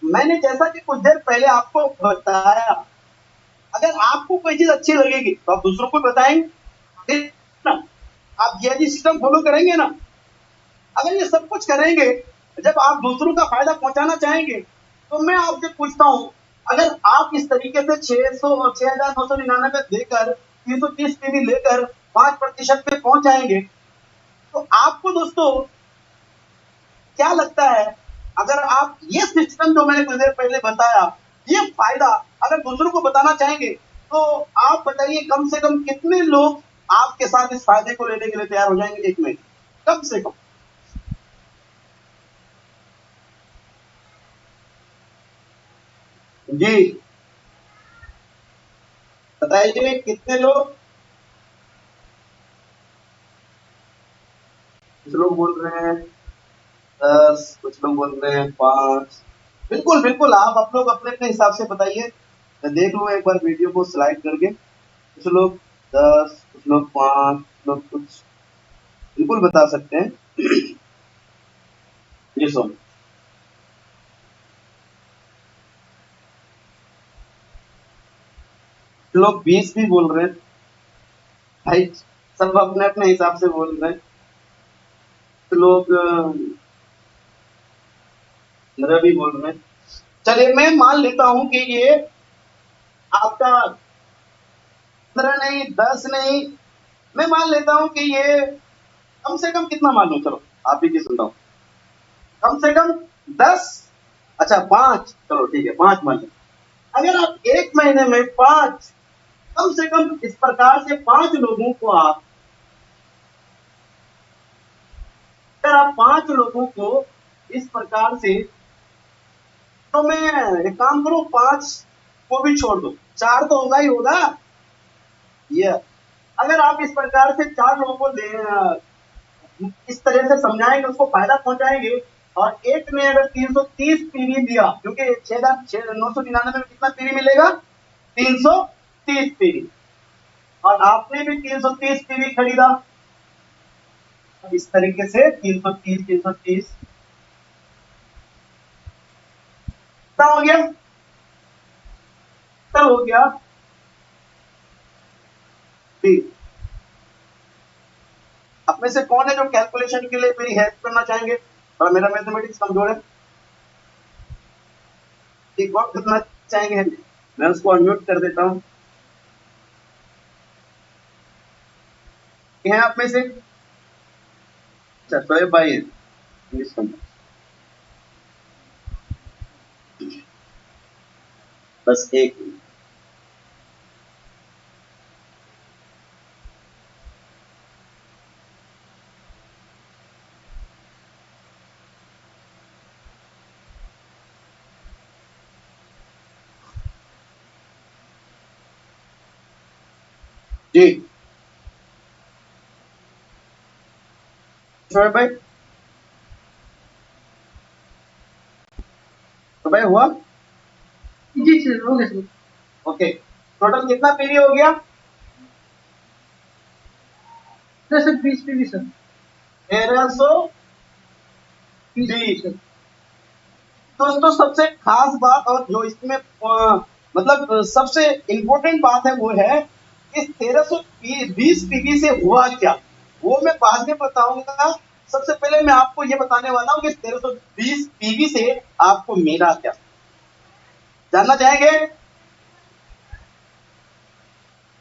मैंने जैसा कि कुछ देर पहले आपको बताया, अगर आपको कोई चीज अच्छी लगेगी तो आप दूसरों को बताएंगे ना, आप ये सिस्टम फॉलो करेंगे ना। अगर ये सब कुछ करेंगे, जब आप दूसरों का फायदा पहुंचाना चाहेंगे, तो मैं आपसे पूछता हूं, अगर आप इस तरीके से 6,999 देकर 330 पीवी लेकर 5% पे पहुंच जाएंगे, तो आपको दोस्तों क्या लगता है, अगर आप ये सिस्टम जो मैंने कुछ देर पहले बताया, ये फायदा अगर दूसरों को बताना चाहेंगे, तो आप बताइए कम से कम कितने लोग आपके साथ इस फायदे को लेने के लिए तैयार हो जाएंगे एक महीने कम से कम? जी बताइए कितने लोग? कुछ लोग बोल रहे हैं 10, कुछ लोग बोल रहे हैं 5। बिल्कुल बिल्कुल, आप लोग अपने अपने हिसाब से बताइए, मैं देख लूँ एक बार वीडियो को स्लाइड करके। कुछ लोग 10, कुछ लोग 5, लोग कुछ बिल्कुल बता सकते हैं। जी सो लोग 20 भी बोल रहे हैं भाई, सब अपने अपने हिसाब से बोल रहे हैं। तो लोग 15 भी बोल रहे हैं। चलिए मैं मान लेता हूं कि ये आपका 15 नहीं, 10 नहीं, मैं मान लेता हूं कि ये कम से कम कितना मान लूं, चलो आप ही की सुनता हूं, कम से कम 10, अच्छा 5, चलो ठीक है 5 मान लें। अगर आप एक महीने में 5, कम से कम इस प्रकार से 5 लोगों को आप, अगर आप 5 लोगों को इस प्रकार से, तो मैं एक काम करूं 5 को भी छोड़ दो, 4 तो होगा ही होगा ये। अगर आप इस प्रकार से 4 लोगों को इस तरह से समझाएंगे, उसको फायदा पहुंचाएंगे, और एक ने अगर 330 पीवी दिया, क्योंकि 6999 में कितना पीवी मिलेगा? 330 पीवी, और आपने भी 330 पीवी खरीदा। इस तरीके से 330 330 कितना हो गया? कितना हो गया? अब में से कौन है जो कैलकुलेशन के लिए मेरी हेल्प करना चाहेंगे? और मेरा मैथमेटिक्स कमजोर है, एक और करना चाहेंगे? मैं उसको अनम्यूट कर देता हूं। हैं आप में से? अच्छा, शोएब भाई इंग्लिश कम, बस एक मिनट। जी शोएब भाई, तो भाई हुआ? जी सर, हो गया सर। ओके, टोटल कितना पीवी हो गया? Sir 20 PV sir. 1320। दोस्तों सबसे खास बात और जो इसमें मतलब सबसे इम्पोर्टेंट बात है वो है इस 1320 पीवी से हुआ क्या, वो मैं बाद में बताऊंगा। सबसे पहले मैं आपको ये बताने वाला हूँ कि 1320 पीवी से आपको मिला क्या, जानना चाहेंगे?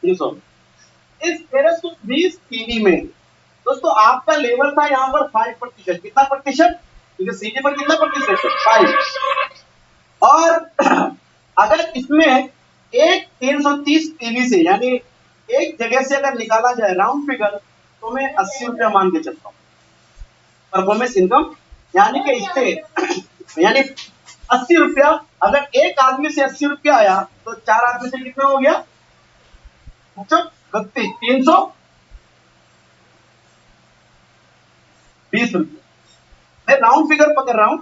इस 1320 पीवी में दोस्तों आपका लेवल था यहाँ पर 5%। कितना प्रतिशत? क्योंकि सीटी पर कितना प्रतिशत है? 5। और अगर इसमें एक 330 पीवी से, यानी एक जगह से अगर निकाला जाए राउंड फिगर, तो मैं 80 रुपया मान के चलता हूँ परफॉर्मेंस इनकम, यानी कि इससे यानी 80 रुपया। अगर एक आदमी से 80 रुपया आया तो 4 आदमी से कितना हो गया? 320 रुपया। मैं राउंड फिगर पकड़ रहा हूं,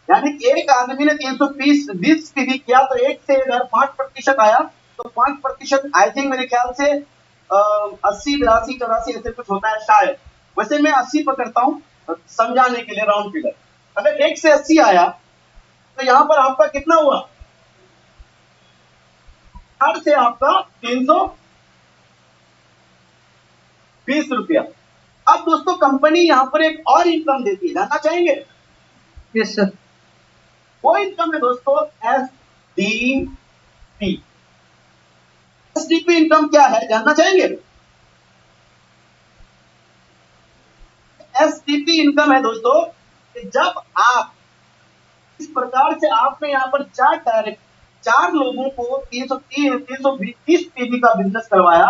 यानी एक आदमी ने 320 पीवी किया, तो एक से अगर 5% आया तो 5%, आई थिंक मेरे ख्याल से 80 82 84 ऐसे कुछ होता है शायद। वैसे मैं 80 पकड़ता हूं समझाने के लिए राउंड फिगर। अगर एक से 80 आया तो यहां पर आपका कितना हुआ? 8 से आपका 320 रुपया। अब दोस्तों कंपनी यहां पर एक और इनकम देती है, जानना चाहेंगे? Yes sir. वो इनकम है दोस्तों एसडीपी। एसडीपी इनकम क्या है, जानना चाहेंगे? एसडीपी इनकम है दोस्तों कि जब आप इस प्रकार से आपने यहाँ पर चार लोगों को 330 पीवी का बिजनेस करवाया,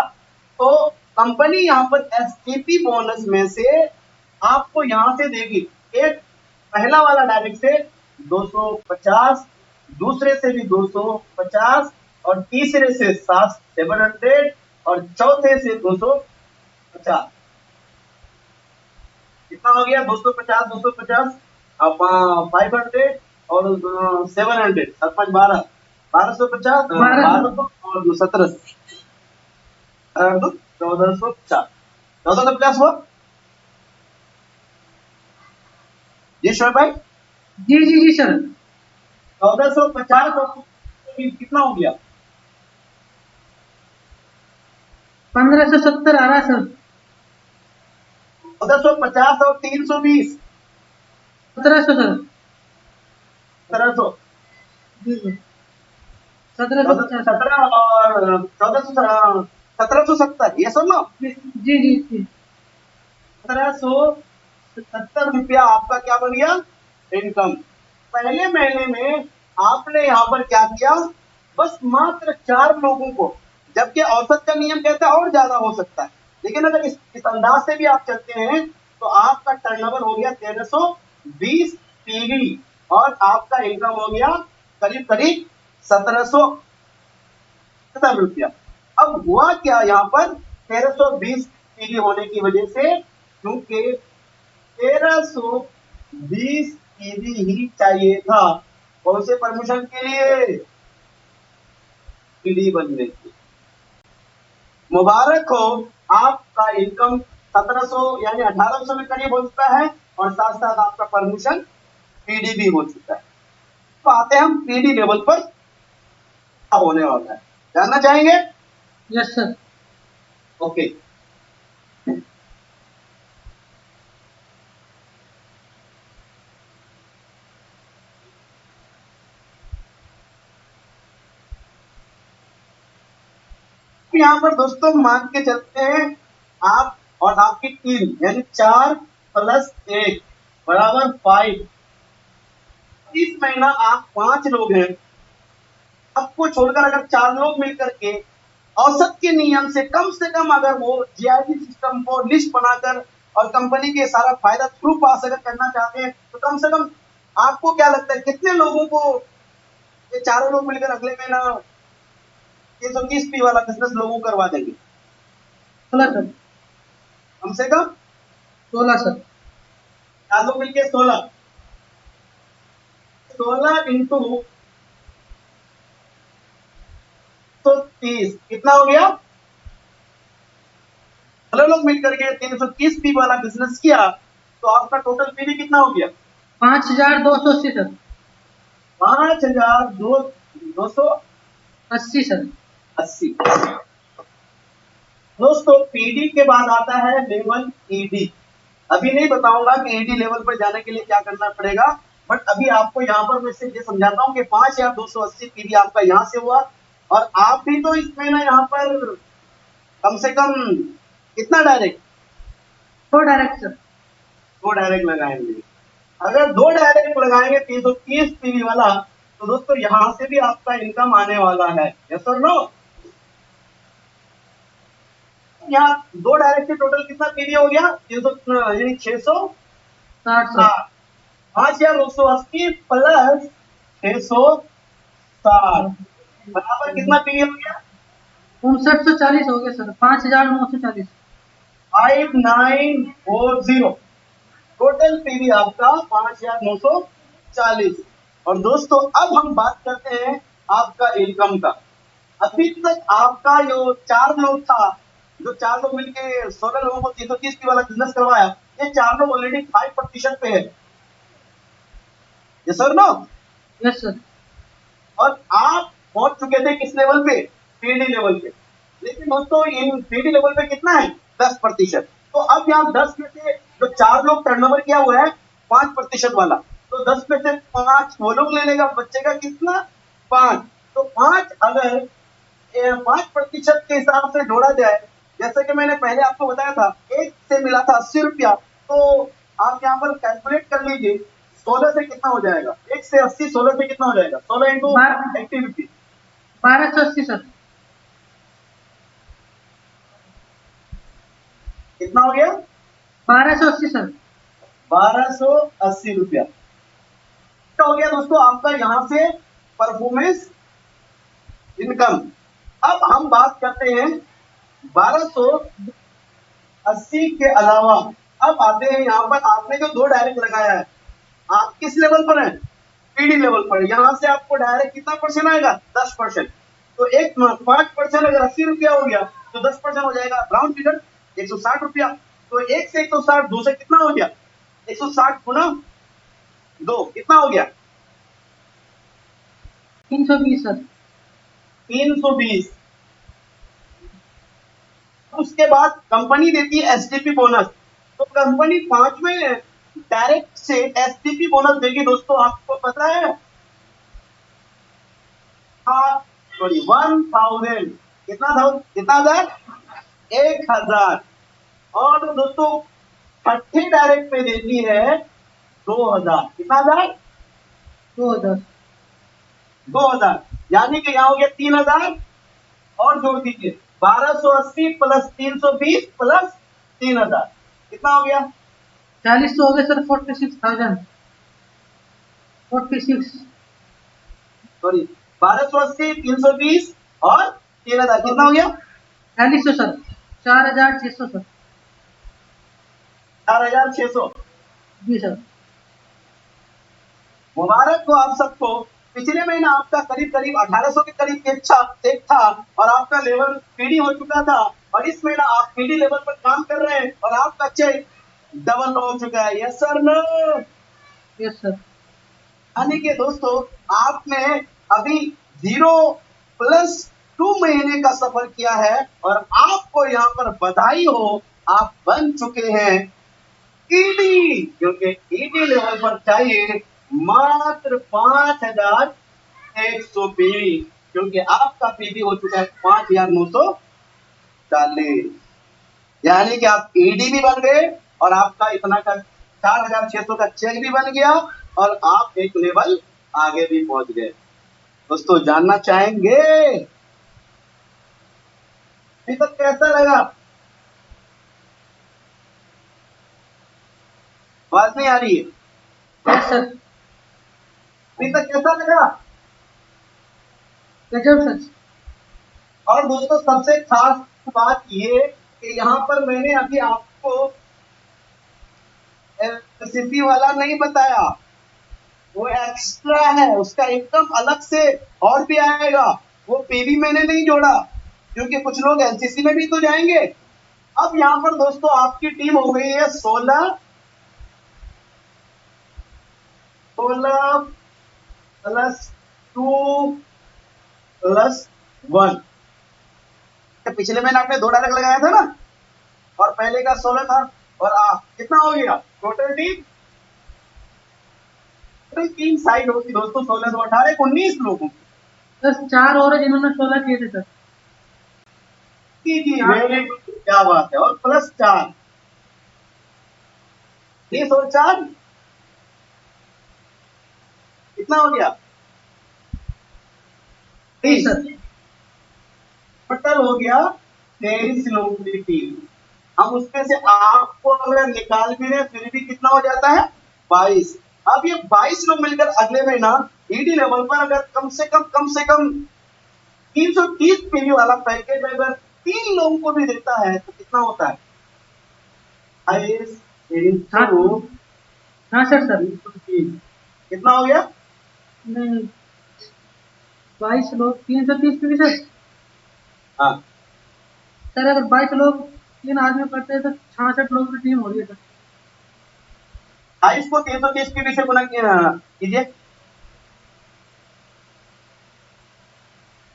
तो कंपनी यहाँ पर एसटीपी बोनस में से आपको यहाँ से देगी। एक पहला वाला डायरेक्ट से 250, दूसरे से भी 250, और तीसरे से 700, और चौथे से 250। कितना हो गया? 250 250 अब 500 और 700, 7 5 12, 1250, 1200 और 1700, 1450, 1450 हुआ। जी शोएब भाई, जी जी जी सर। 1450 और कितना हो गया? 1570 आ रहा सर। 1450 और 320, 1700 सर। 1700, जी सर। 1750। 17 और 1400, 1770, ये सुन लो। जी जी जी। 1770 रुपया आपका क्या बन गया? इनकम। पहले महीने में आपने यहां पर क्या किया? बस मात्र 4 लोगों को, जबकि औसत का नियम कहता है और ज्यादा हो सकता है, लेकिन अगर इस अंदाज से भी आप चलते हैं तो आपका टर्नओवर हो गया 1320 पीवी, और आपका इनकम हो गया करीब करीब 1770 रुपया। अब हुआ क्या यहाँ पर? 1320 पीवी होने की वजह से, क्योंकि 1320 पीडी ही चाहिए था। कौन से प्रमोशन के लिए? पीडी बनने के। मुबारक हो, आपका इनकम 1700 यानी 1800 में करीब हो चुका है और साथ साथ आपका परमिशन पीडी भी हो चुका है। तो आते हैं हम पीडी लेवल पर क्या होने वाला है, जानना चाहेंगे? Yes sir. ओके। यहाँ पर दोस्तों मान के चलते हैं आप और आपकी टीम यानी 4 + 1 = 5। इस महीना आप 5 लोग हैं, आपको छोड़कर अगर 4 लोग मिलकर के औसत के नियम से कम अगर वो जीआईटी सिस्टम को लिस्ट बनाकर और कंपनी के सारा फायदा थ्रू पास अगर करना चाहते हैं तो कम से कम आपको क्या लगता है कितने लोगों को ये चारों लोग मिलकर अगले महीना 330p वाला बिजनेस लोगों को करवा देंगे? 16 सर। कम से कम 16 सर। 4 लोग मिलकर 16 इंटू 330 कितना हो गया? 16 लोग मिलकर के 330p वाला बिजनेस किया तो आपका टोटल पीवी कितना हो गया? 5280 सर। 5280 सर। दोस्तों पीडी के बाद आता है लेवल ईडी। अभी नहीं बताऊंगा कि ईडी लेवल पर जाने के लिए क्या करना पड़ेगा, बट अभी आपको यहाँ पर मैं सिर्फ ये समझाता हूँ कि 5280 पीडी आपका यहाँ से हुआ और आप भी तो इसमें ना यहाँ पर कम से कम कितना डायरेक्ट? 2 direct sir. 2 डायरेक्ट लगाएंगे। अगर 2 डायरेक्ट लगाएंगे 330 पीवी वाला तो दोस्तों यहाँ से भी आपका इनकम आने वाला है। यस और नो? यहाँ 2 डायरेक्ट से टोटल कितना पीवी हो गया? 300 यानी 660 सर। 5280 प्लस 660 बराबर कितना पीवी हो गया? 5940 हो गया सर। 5940। 5940 टोटल पीवी आपका 5940। और दोस्तों अब हम बात करते हैं आपका इनकम का। अभी तक आपका जो 4 लोग था, जो 4 लोग मिलके 16 लोगों को 330p वाला बिजनेस करवाया, ये 4 लोग ऑलरेडी 5% पे है। Yes sir no? Yes sir. और आप पहुंच चुके थे किस लेवल पे? पीडी लेवल पे। लेकिन दोस्तों इन पीडी लेवल पे कितना है? 10%। तो अब यहाँ 10 में से जो 4 लोग टर्नओवर किया हुआ है 5% वाला, तो 10 में से 5 वो लोग ले लेगा, बचेगा कितना? 5। तो 5 अगर 5% के हिसाब से जोड़ा जाए, जैसे कि मैंने पहले आपको बताया था, एक से मिला था 80 रुपया, तो आप यहाँ पर कैलकुलेट कर लीजिए 16 से कितना हो जाएगा? 1 से 80, 16 से कितना हो जाएगा? 16 इंटू 80 रुपीज 1280 सर। कितना हो गया? 1280 सर। 1280 रुपया हो गया दोस्तों आपका यहाँ से परफॉर्मेंस इनकम। अब हम बात करते हैं 1280 के अलावा। अब आते हैं यहाँ पर आपने जो 2 डायरेक्ट लगाया है, आप किस लेवल पर है? पीडी लेवल पर। यहाँ से आपको डायरेक्ट कितना परसेंट आएगा? 10%। तो एक 5% अगर 80 रुपया हो गया तो 10% हो जाएगा राउंड फिगर 160 रुपया। तो 1 से 160, 2 से कितना हो गया? 160 गुना 2 कितना हो गया? 320 सर। 320। उसके बाद कंपनी देती है एसटीपी बोनस। तो कंपनी 5वें डायरेक्ट से एसटीपी बोनस देगी दोस्तों, आपको पता है? हाँ सॉरी 1000। कितना हजार? 1000। और दोस्तों छठे डायरेक्ट पे देती है 2000। कितना हजार? 2000। 2000 यानी कि यहाँ हो गया 3000 और जोड़ दीजिए 1280 प्लस 320 प्लस 3000 कितना हो गया? 40 तो हो गए सर। 46,000। 46। सॉरी 1280 320 और 3000 कितना हो गया? 4600 सर। 4600 सर। 4600। जी सर। मुबारक हो आप सबको। पिछले महीना आपका करीब करीब 1800 के करीब चेक था और आपका लेवल पीडी हो चुका था, और इस महीना आप पीडी लेवल पर काम कर रहे हैं और आपका चेक डबल हो चुका है। Yes sir, no? Yes sir. यानी कि दोस्तों आपने अभी 0+2 महीने का सफर किया है और आपको यहाँ पर बधाई हो, आप बन चुके हैं ईडी, क्योंकि ईडी लेवल पर चाहिए मात्र 5100 पीवी, क्योंकि आपका पीवी हो चुका है 5940, यानी कि आप ईडी भी बन गए और आपका इतना का 4600 का चेक भी बन गया और आप एक लेवल आगे भी पहुंच गए। दोस्तों जानना चाहेंगे अभी तक कैसा लगा? आवाज नहीं आ रही है? Yes sir. अभी तक कैसा लगा? गजब सर। और दोस्तों सबसे खास बात ये कि यहाँ पर मैंने अभी आपको एलसीसी वाला नहीं बताया, वो एक्स्ट्रा है, उसका इनकम अलग से और भी आएगा। वो पीवी मैंने नहीं जोड़ा क्योंकि कुछ लोग एलसीसी में भी तो जाएंगे। अब यहाँ पर दोस्तों आपकी टीम हो गई है 16 प्लस 2 प्लस 1। पिछले महीने आपने 2 डायरेक्ट लगाया था ना, और पहले का 16 था, और कितना हो गया टोटल टीम? टीम साइड होगी दोस्तों 16 से 18 19 लोगों की। बस 4 और है जिन्होंने 16 किए थे सर। जी वेरी गुड, क्या बात है। और प्लस 4 20 और 4 कितना हो गया? 30 सर। टोटल हो गया 23 लोगों की टीम। हम उसमें से आपको अगर निकाल भी रहे फिर भी कितना हो जाता है? 22। अब ये 22 लोग मिलकर अगले महीना ईडी लेवल पर अगर कम से कम 330 पीवी वाला पैकेज अगर 3 लोगों को भी देता है तो कितना होता है? हाँ सर। सर कितना हो गया? नहीं, 22 लोग 330 पीवी सर। हाँ सर अगर 22 लोग 3 आदमी करते हैं तो 66 लोगों की टीम हो रही है सर। 22 को 330 पीवी से गुना कीजिए।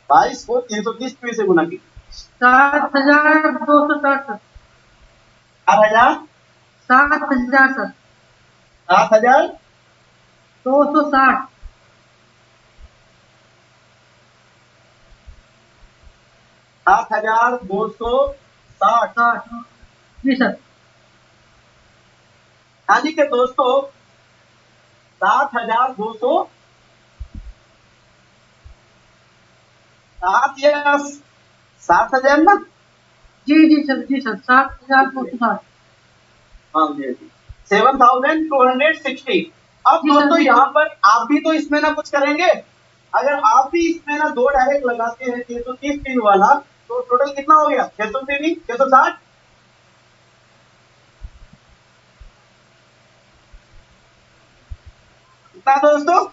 22 को 330 पीवी से गुना कीजिए। 7260 सर। 4000 7000 सर। 7260 7260। जी सर। यानी कि दोस्तों 7260 या 7000 ना? जी सर। 7260। हाँ जी 7260। अब दोस्तों यहाँ पर आप भी तो इसमें ना कुछ करेंगे। अगर आप भी इसमें ना 2 डायरेक्ट लगाते हैं 330 पीवी वाला तो टोटल कितना हो गया? 600 पीवी 660। कितना दोस्तों?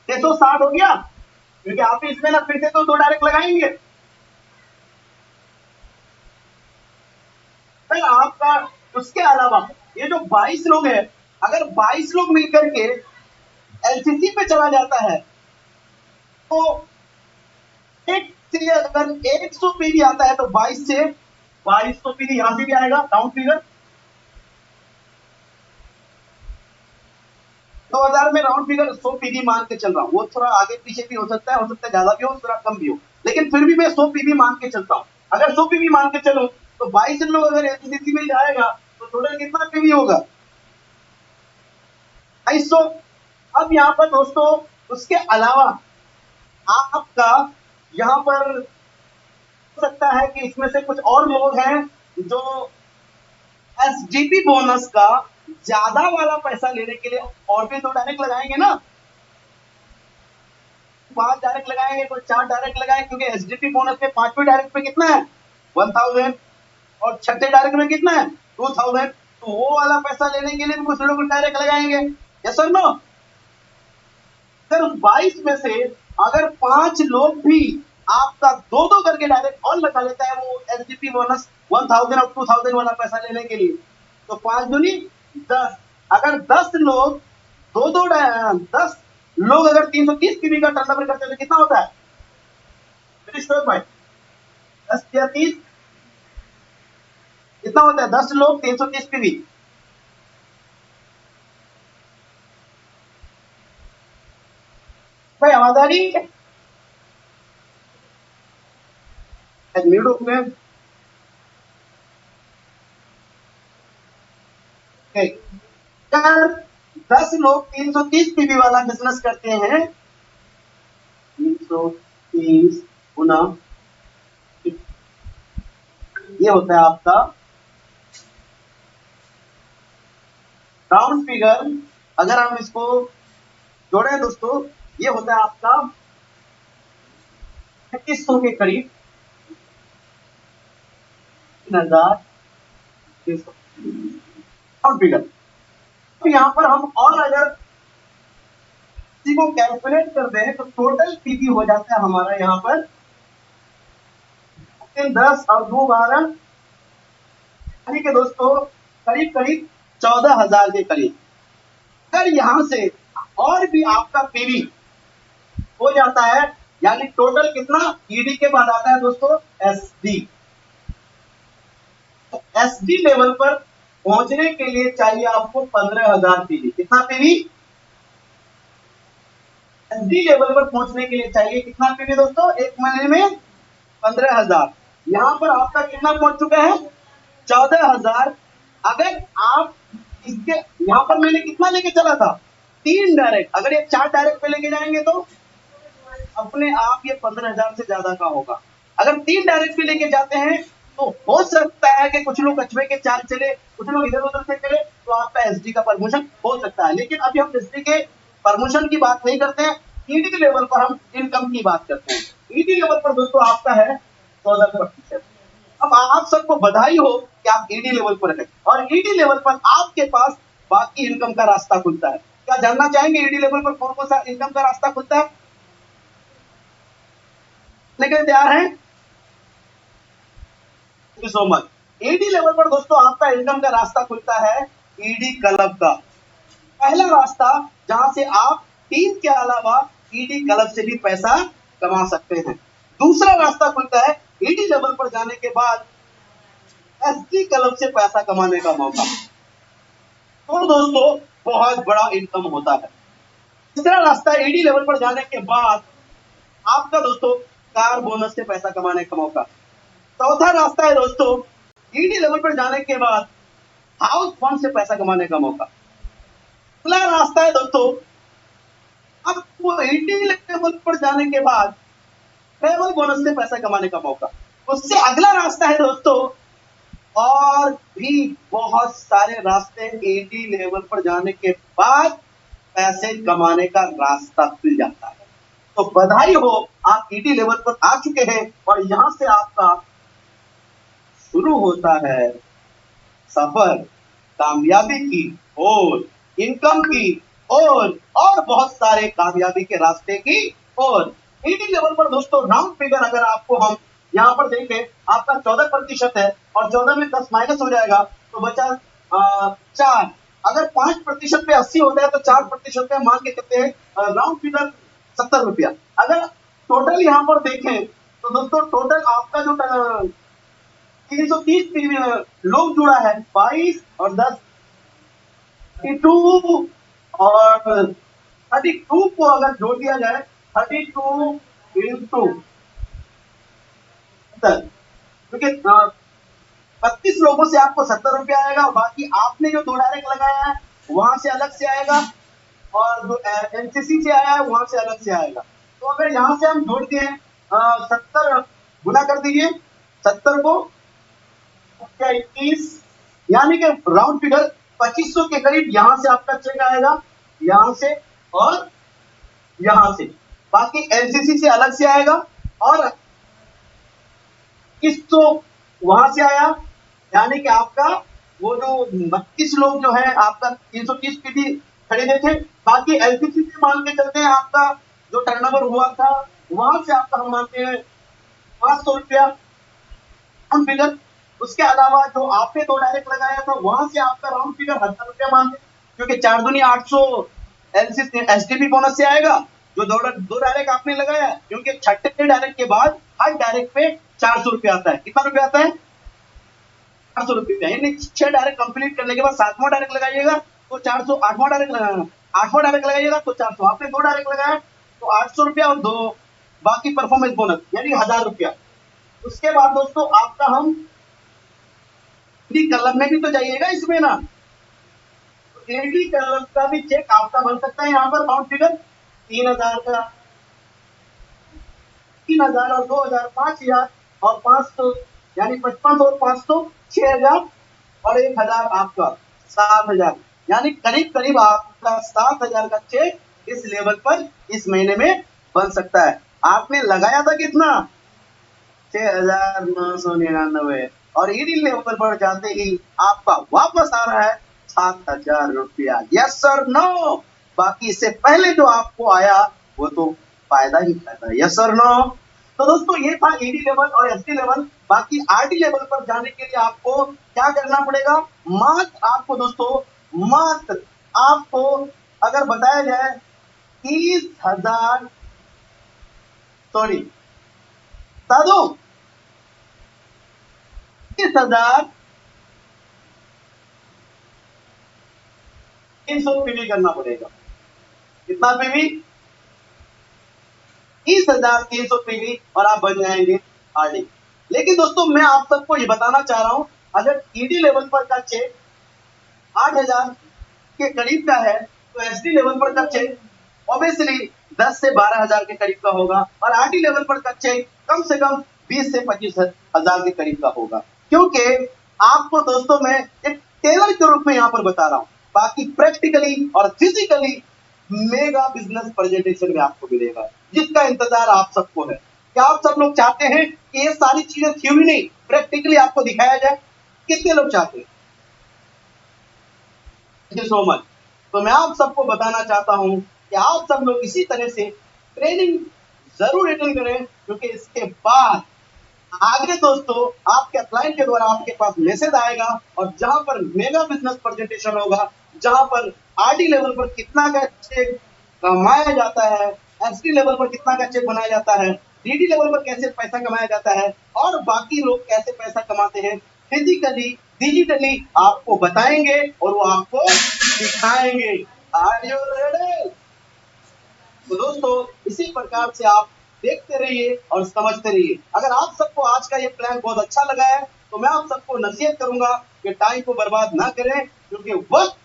660 हो गया, क्योंकि आप भी इसमें ना फिर से तो 2 डायरेक्ट लगाएंगे। फिर आपका उसके अलावा ये जो 22 लोग हैं, अगर 22 लोग मिलकर के एलसीसी पे चला जाता है तो एक से अगर 100 पीवी आता है तो 22 से 2200 पीवी यहां से भी आएगा राउंड फिगर। 2000 में राउंड फिगर 100 पीवी मान के चल रहा हूँ, वो थोड़ा आगे पीछे भी हो सकता है ज्यादा भी हो, थोड़ा कम भी हो, लेकिन फिर भी मैं 100 पीवी मान के चलता हूँ। अगर 100 पीवी मान के चलूं तो 22 लोग अगर एलसीसी में जाएगा तो टोटल कितना पीवी होगा? 2200। अब यहाँ पर दोस्तों उसके अलावा आपका यहाँ पर हो सकता है कि इसमें से कुछ और लोग हैं जो एसडीपी बोनस का ज्यादा वाला पैसा लेने के लिए और भी 2 डायरेक्ट लगाएंगे ना, 5 डायरेक्ट लगाएंगे, कोई 4 डायरेक्ट लगाएंगे, क्योंकि एसडीपी बोनस में 5वें डायरेक्ट में कितना है? 1000, और छठे डायरेक्ट में कितना है? 2000। तो वो वाला पैसा लेने के लिए भी कुछ लोग डायरेक्ट लगाएंगे। यस और नो? अगर उस 22 में से अगर 5 लोग भी आपका 2-2 करके डायरेक्ट और लगा लेता है वो एसडीपी बोनस 1000 और 2000 वाला पैसा लेने के लिए, तो 5 दूनी 10। अगर 10 लोग 10 लोग अगर 330 पीवी का टर्नओवर करते हैं तो कितना होता है? 10 या 30 कितना होता है? 10 लोग 330 पीवी। भाई आवाज आ रही है? म्यूट हो गए। अगर 10 लोग 330 पीवी वाला बिजनेस करते हैं, 330 गुना ये होता है आपका राउंड फिगर। अगर हम इसको जोड़े दोस्तों, ये होता है आपका 2500 के करीब, 3600 राउंड फिगर। तो यहाँ पर हम और अगर इसी को कैलकुलेट कर दें तो टोटल पीवी हो जाता है हमारा यहाँ पर 10 और 2 12, यानी कि दोस्तों करीब करीब 14,000 के करीब। अगर यहां से और भी आपका पीवी हो जाता है, यानी टोटल कितना ईडी के बाद आता है दोस्तों एसडी। तो एसडी लेवल पर पहुंचने के लिए चाहिए आपको 15,000 पीवी। कितना पीवी? एसडी लेवल पर पहुंचने के लिए चाहिए कितना पीवी दोस्तों? एक महीने में 15,000। यहां पर आपका कितना पहुंच चुका है? 14,000। अगर आप इसके यहां पर मैंने कितना लेके चला था? 3 डायरेक्ट। अगर ये 4 डायरेक्ट पे लेके जाएंगे तो अपने आप ये 15,000 से ज्यादा का होगा। अगर 3 डायरेक्ट पे लेके जाते हैं तो हो सकता है कि कुछ लोग कछुए के चाल चले, कुछ लोग इधर उधर से चले, तो आपका एसडी का प्रमोशन हो सकता है। लेकिन अभी हम एसडी के प्रमोशन की बात नहीं करते हैं, ईडी लेवल पर हम इनकम की बात करते हैं। ईडी लेवल पर दोस्तों आपका है 14%। अब आप सबको बधाई हो कि आप ईडी लेवल पर हैं और ईडी लेवल पर आपके पास बाकी इनकम का रास्ता खुलता है। क्या जानना चाहेंगे ईडी लेवल पर कौन कौन सा इनकम का रास्ता खुलता है? लेकिन तैयार हैं? Thank you so much. ED level पर दोस्तों आपका इनकम का रास्ता खुलता है ईडी क्लब का। पहला रास्ता जहां से आप टीम के अलावा ईडी क्लब से भी पैसा कमा सकते हैं। दूसरा रास्ता खुलता है ईडी लेवल पर जाने के बाद एसडी क्लब से पैसा कमाने का मौका। तो दोस्तों बहुत बड़ा इनकम होता है। तीसरा रास्ता ईडी लेवल पर जाने के बाद आपका दोस्तों कार बोनस से पैसा कमाने का मौका। चौथा रास्ता है दोस्तों ईडी लेवल पर जाने के बाद हाउस फंड से पैसा कमाने का मौका। अगला रास्ता है दोस्तों आपको ईडी लेवल पर जाने के बाद ट्रेवल बोनस से पैसा कमाने का मौका। उससे अगला रास्ता है दोस्तों और भी बहुत सारे रास्ते ईडी लेवल पर जाने के बाद पैसे कमाने का रास्ता खुल जाता है। तो बधाई हो, आप ईडी लेवल पर आ चुके हैं और यहां से आपका शुरू होता है सफर कामयाबी की और इनकम की और बहुत सारे कामयाबी के रास्ते की। और ईडी लेवल पर दोस्तों राउंड फिगर अगर आपको हम यहाँ पर देखें, आपका 14% है और 14 में 10 माइनस हो जाएगा तो बचा 4। अगर 5% पे 80 होता है तो 4% पे मान के चलते हैं राउंड फिगर 70 रुपया। अगर टोटल यहाँ पर देखें तो दोस्तों टोटल आपका जो 330 लोग जुड़ा है, 22 और 10 32 और 32 को अगर जोड़ दिया जाए 32 इंटू क्योंकि 32 लोगों से आपको 70 रुपया आएगा और बाकी आपने जो 2 डायरेक्ट लगाया है वहां से अलग से आएगा और जो एनसीसी से आया है वहां से अलग से आएगा। तो अगर यहां से हम जोड़ दिए 70 गुना कर दीजिए 70 को 21, यानी कि राउंड फिगर 2500 के करीब यहां से आपका चेक आएगा, यहां से और यहां से, बाकी एनसीसी से अलग से आएगा और 2100 वहां से आया, यानी कि आपका वो जो 32 लोग जो है आपका 330 पीवी खरीदे थे। बाकी एलसीसी से मान के चलते हैं आपका जो टर्नओवर हुआ था वहां से आपका हम मानते हैं 500 रुपया राउंड फिगर। उसके अलावा जो आपने 2 डायरेक्ट लगाया था वहां से आपका राउंड फिगर 1000 रुपया मानते हैं, क्योंकि 4 दूनी 800 एसटीपी बोनस से आएगा। जो दो डायरेक्ट आपने लगाया, क्योंकि छठे डायरेक्ट के बाद हर डायरेक्ट पे 400 रुपया आता है। कितना रुपया आता है? 400 रुपया। यानी 6 डायरेक्ट कंप्लीट करने के बाद 7वां डायरेक्ट लगाइएगा तो 400, 8वां डायरेक्ट लगाना, 8वां डायरेक्ट लगाइएगा तो 400। आपने 2 डायरेक्ट लगाया तो 800 रुपया और 2 बाकी परफॉर्मेंस बोनस यानी 1000 रुपया। उसके बाद दोस्तों आपका हम कलम में भी तो जाइएगा इसमें ना, एडी कलम का भी चेक आपका बन सकता है। यहाँ पर राउंड फिगर 3000 का, 3000 और 2000 5000 और 500 यानी 5500 और 500 6000 और 1000 आपका 7000, यानी करीब करीब आपका 7000 का चेक इस लेवल पर इस महीने में बन सकता है। आपने लगाया था कितना? 6999 और ईडी लेवल पर जाते ही आपका वापस आ रहा है 7000 रुपया। Yes sir no? बाकी इससे पहले जो आपको आया वो तो फायदा ही फायदा। Yes sir no? तो दोस्तों ये था ईडी लेवल और एसटी लेवल। बाकी आरडी लेवल पर जाने के लिए आपको क्या करना पड़ेगा? मात्र आपको दोस्तों, मात्र आपको अगर बताया जाए 30,000 सॉरी बता दो 30,300 पीवी करना पड़ेगा। कितना पीवी? 30,300 पीवी और आप बन जाएंगे आरडी। लेकिन दोस्तों मैं आप सबको ये बताना चाह रहा हूं, अगर ईडी लेवल पर का चेक 8,000 के करीब का है तो एसडी लेवल पर का चेक ऑब्वियसली 10 से 12,000 के करीब का होगा और आरडी लेवल पर का चेक कम से कम 20 से 25,000 के करीब का होगा। क्योंकि आपको दोस्तों मैं एक टेलर के रूप में यहाँ पर बता रहा हूँ, बाकी प्रैक्टिकली और फिजिकली मेगा बिजनेस प्रेजेंटेशन में आपको मिलेगा, जिसका इंतजार आप सबको है। क्या आप सब लोग चाहते हैं कि ये सारी चीजें थ्योरी नहीं प्रैक्टिकली आपको दिखाया जाए? कितने लोग चाहते हैं? Thank you so much. तो मैं आप सबको बताना चाहता हूं कि आप सब लोग इसी तरह से ट्रेनिंग जरूर अटेंड करें, क्योंकि इसके बाद आगे दोस्तों आपके क्लाइंट के द्वारा आपके पास मैसेज आएगा और जहां पर मेगा बिजनेस प्रेजेंटेशन होगा, जहां पर आरडी लेवल पर कितना का चेक कमाया जाता है, एसडी लेवल पर कितना का चेक बनाया जाता है, डीडी लेवल पर कैसे पैसा कमाया जाता है और बाकी लोग कैसे पैसा कमाते हैं, फिजिकली डिजिटली आपको बताएंगे और वो आपको सिखाएंगे। Are you ready? तो दोस्तों इसी प्रकार से आप देखते रहिए और समझते रहिए। अगर आप सबको आज का ये प्लान बहुत अच्छा लगा है तो मैं आप सबको नसीहत करूंगा कि टाइम को बर्बाद ना करें, क्योंकि वक्त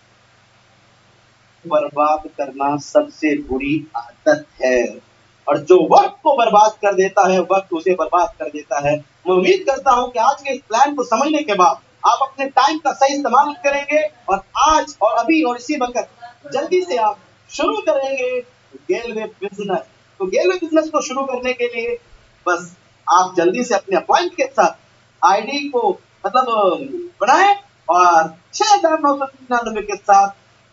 बर्बाद करना सबसे बुरी आदत है और जो वक्त को बर्बाद कर देता है वक्त उसे बर्बाद कर देता है। मैं उम्मीद करता हूं कि आज के इस प्लान को समझने के बाद आप अपने टाइम का सही इस्तेमाल करेंगे और आज और अभी और इसी वक्त जल्दी से आप शुरू करेंगे गेलवे बिजनेस। तो गेलवे बिजनेस को शुरू करने के लिए बस आप जल्दी से अपने अपॉइंट के साथ आईडी को मतलब बनाएं और 6,999 के साथ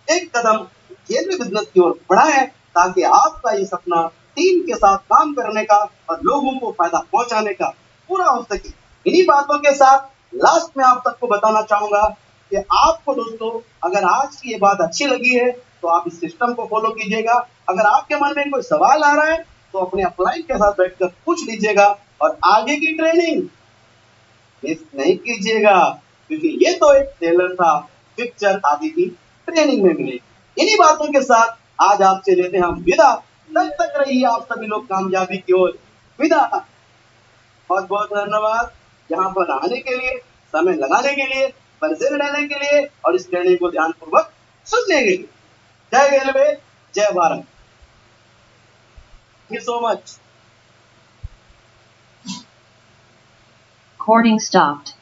एक कदम गेलवे बिजनेस की ओर बढ़ाएं, ताकि आपका ये सपना टीम के साथ काम करने का और लोगों को फायदा पहुंचाने का पूरा हो सके। इन्हीं बातों के साथ लास्ट में आप सबको बताना चाहूंगा कि आपको दोस्तों अगर आज की ये बात अच्छी लगी है तो आप इस सिस्टम को फॉलो कीजिएगा। अगर आपके मन में कोई सवाल आ रहा है तो अपने अपलाइन के साथ बैठकर पूछ लीजिएगा और आगे की ट्रेनिंग मिस नहीं कीजिएगा, क्योंकि ये तो एक ट्रेलर था, पिक्चर आदि की ट्रेनिंग में मिलेगी। इन्हीं बातों के साथ आज आपसे लेते हैं हम विदा। तब तक रहिए आप सभी लोग कामयाबी की ओर। विदा। बहुत बहुत धन्यवाद यहाँ पर आने के लिए, समय लगाने के लिए, परिचय देने के लिए और इस ट्रेनिंग को ध्यानपूर्वक सुनने के लिए। जय रेलवे, जय Bharat. Thank you so much. Recording stopped.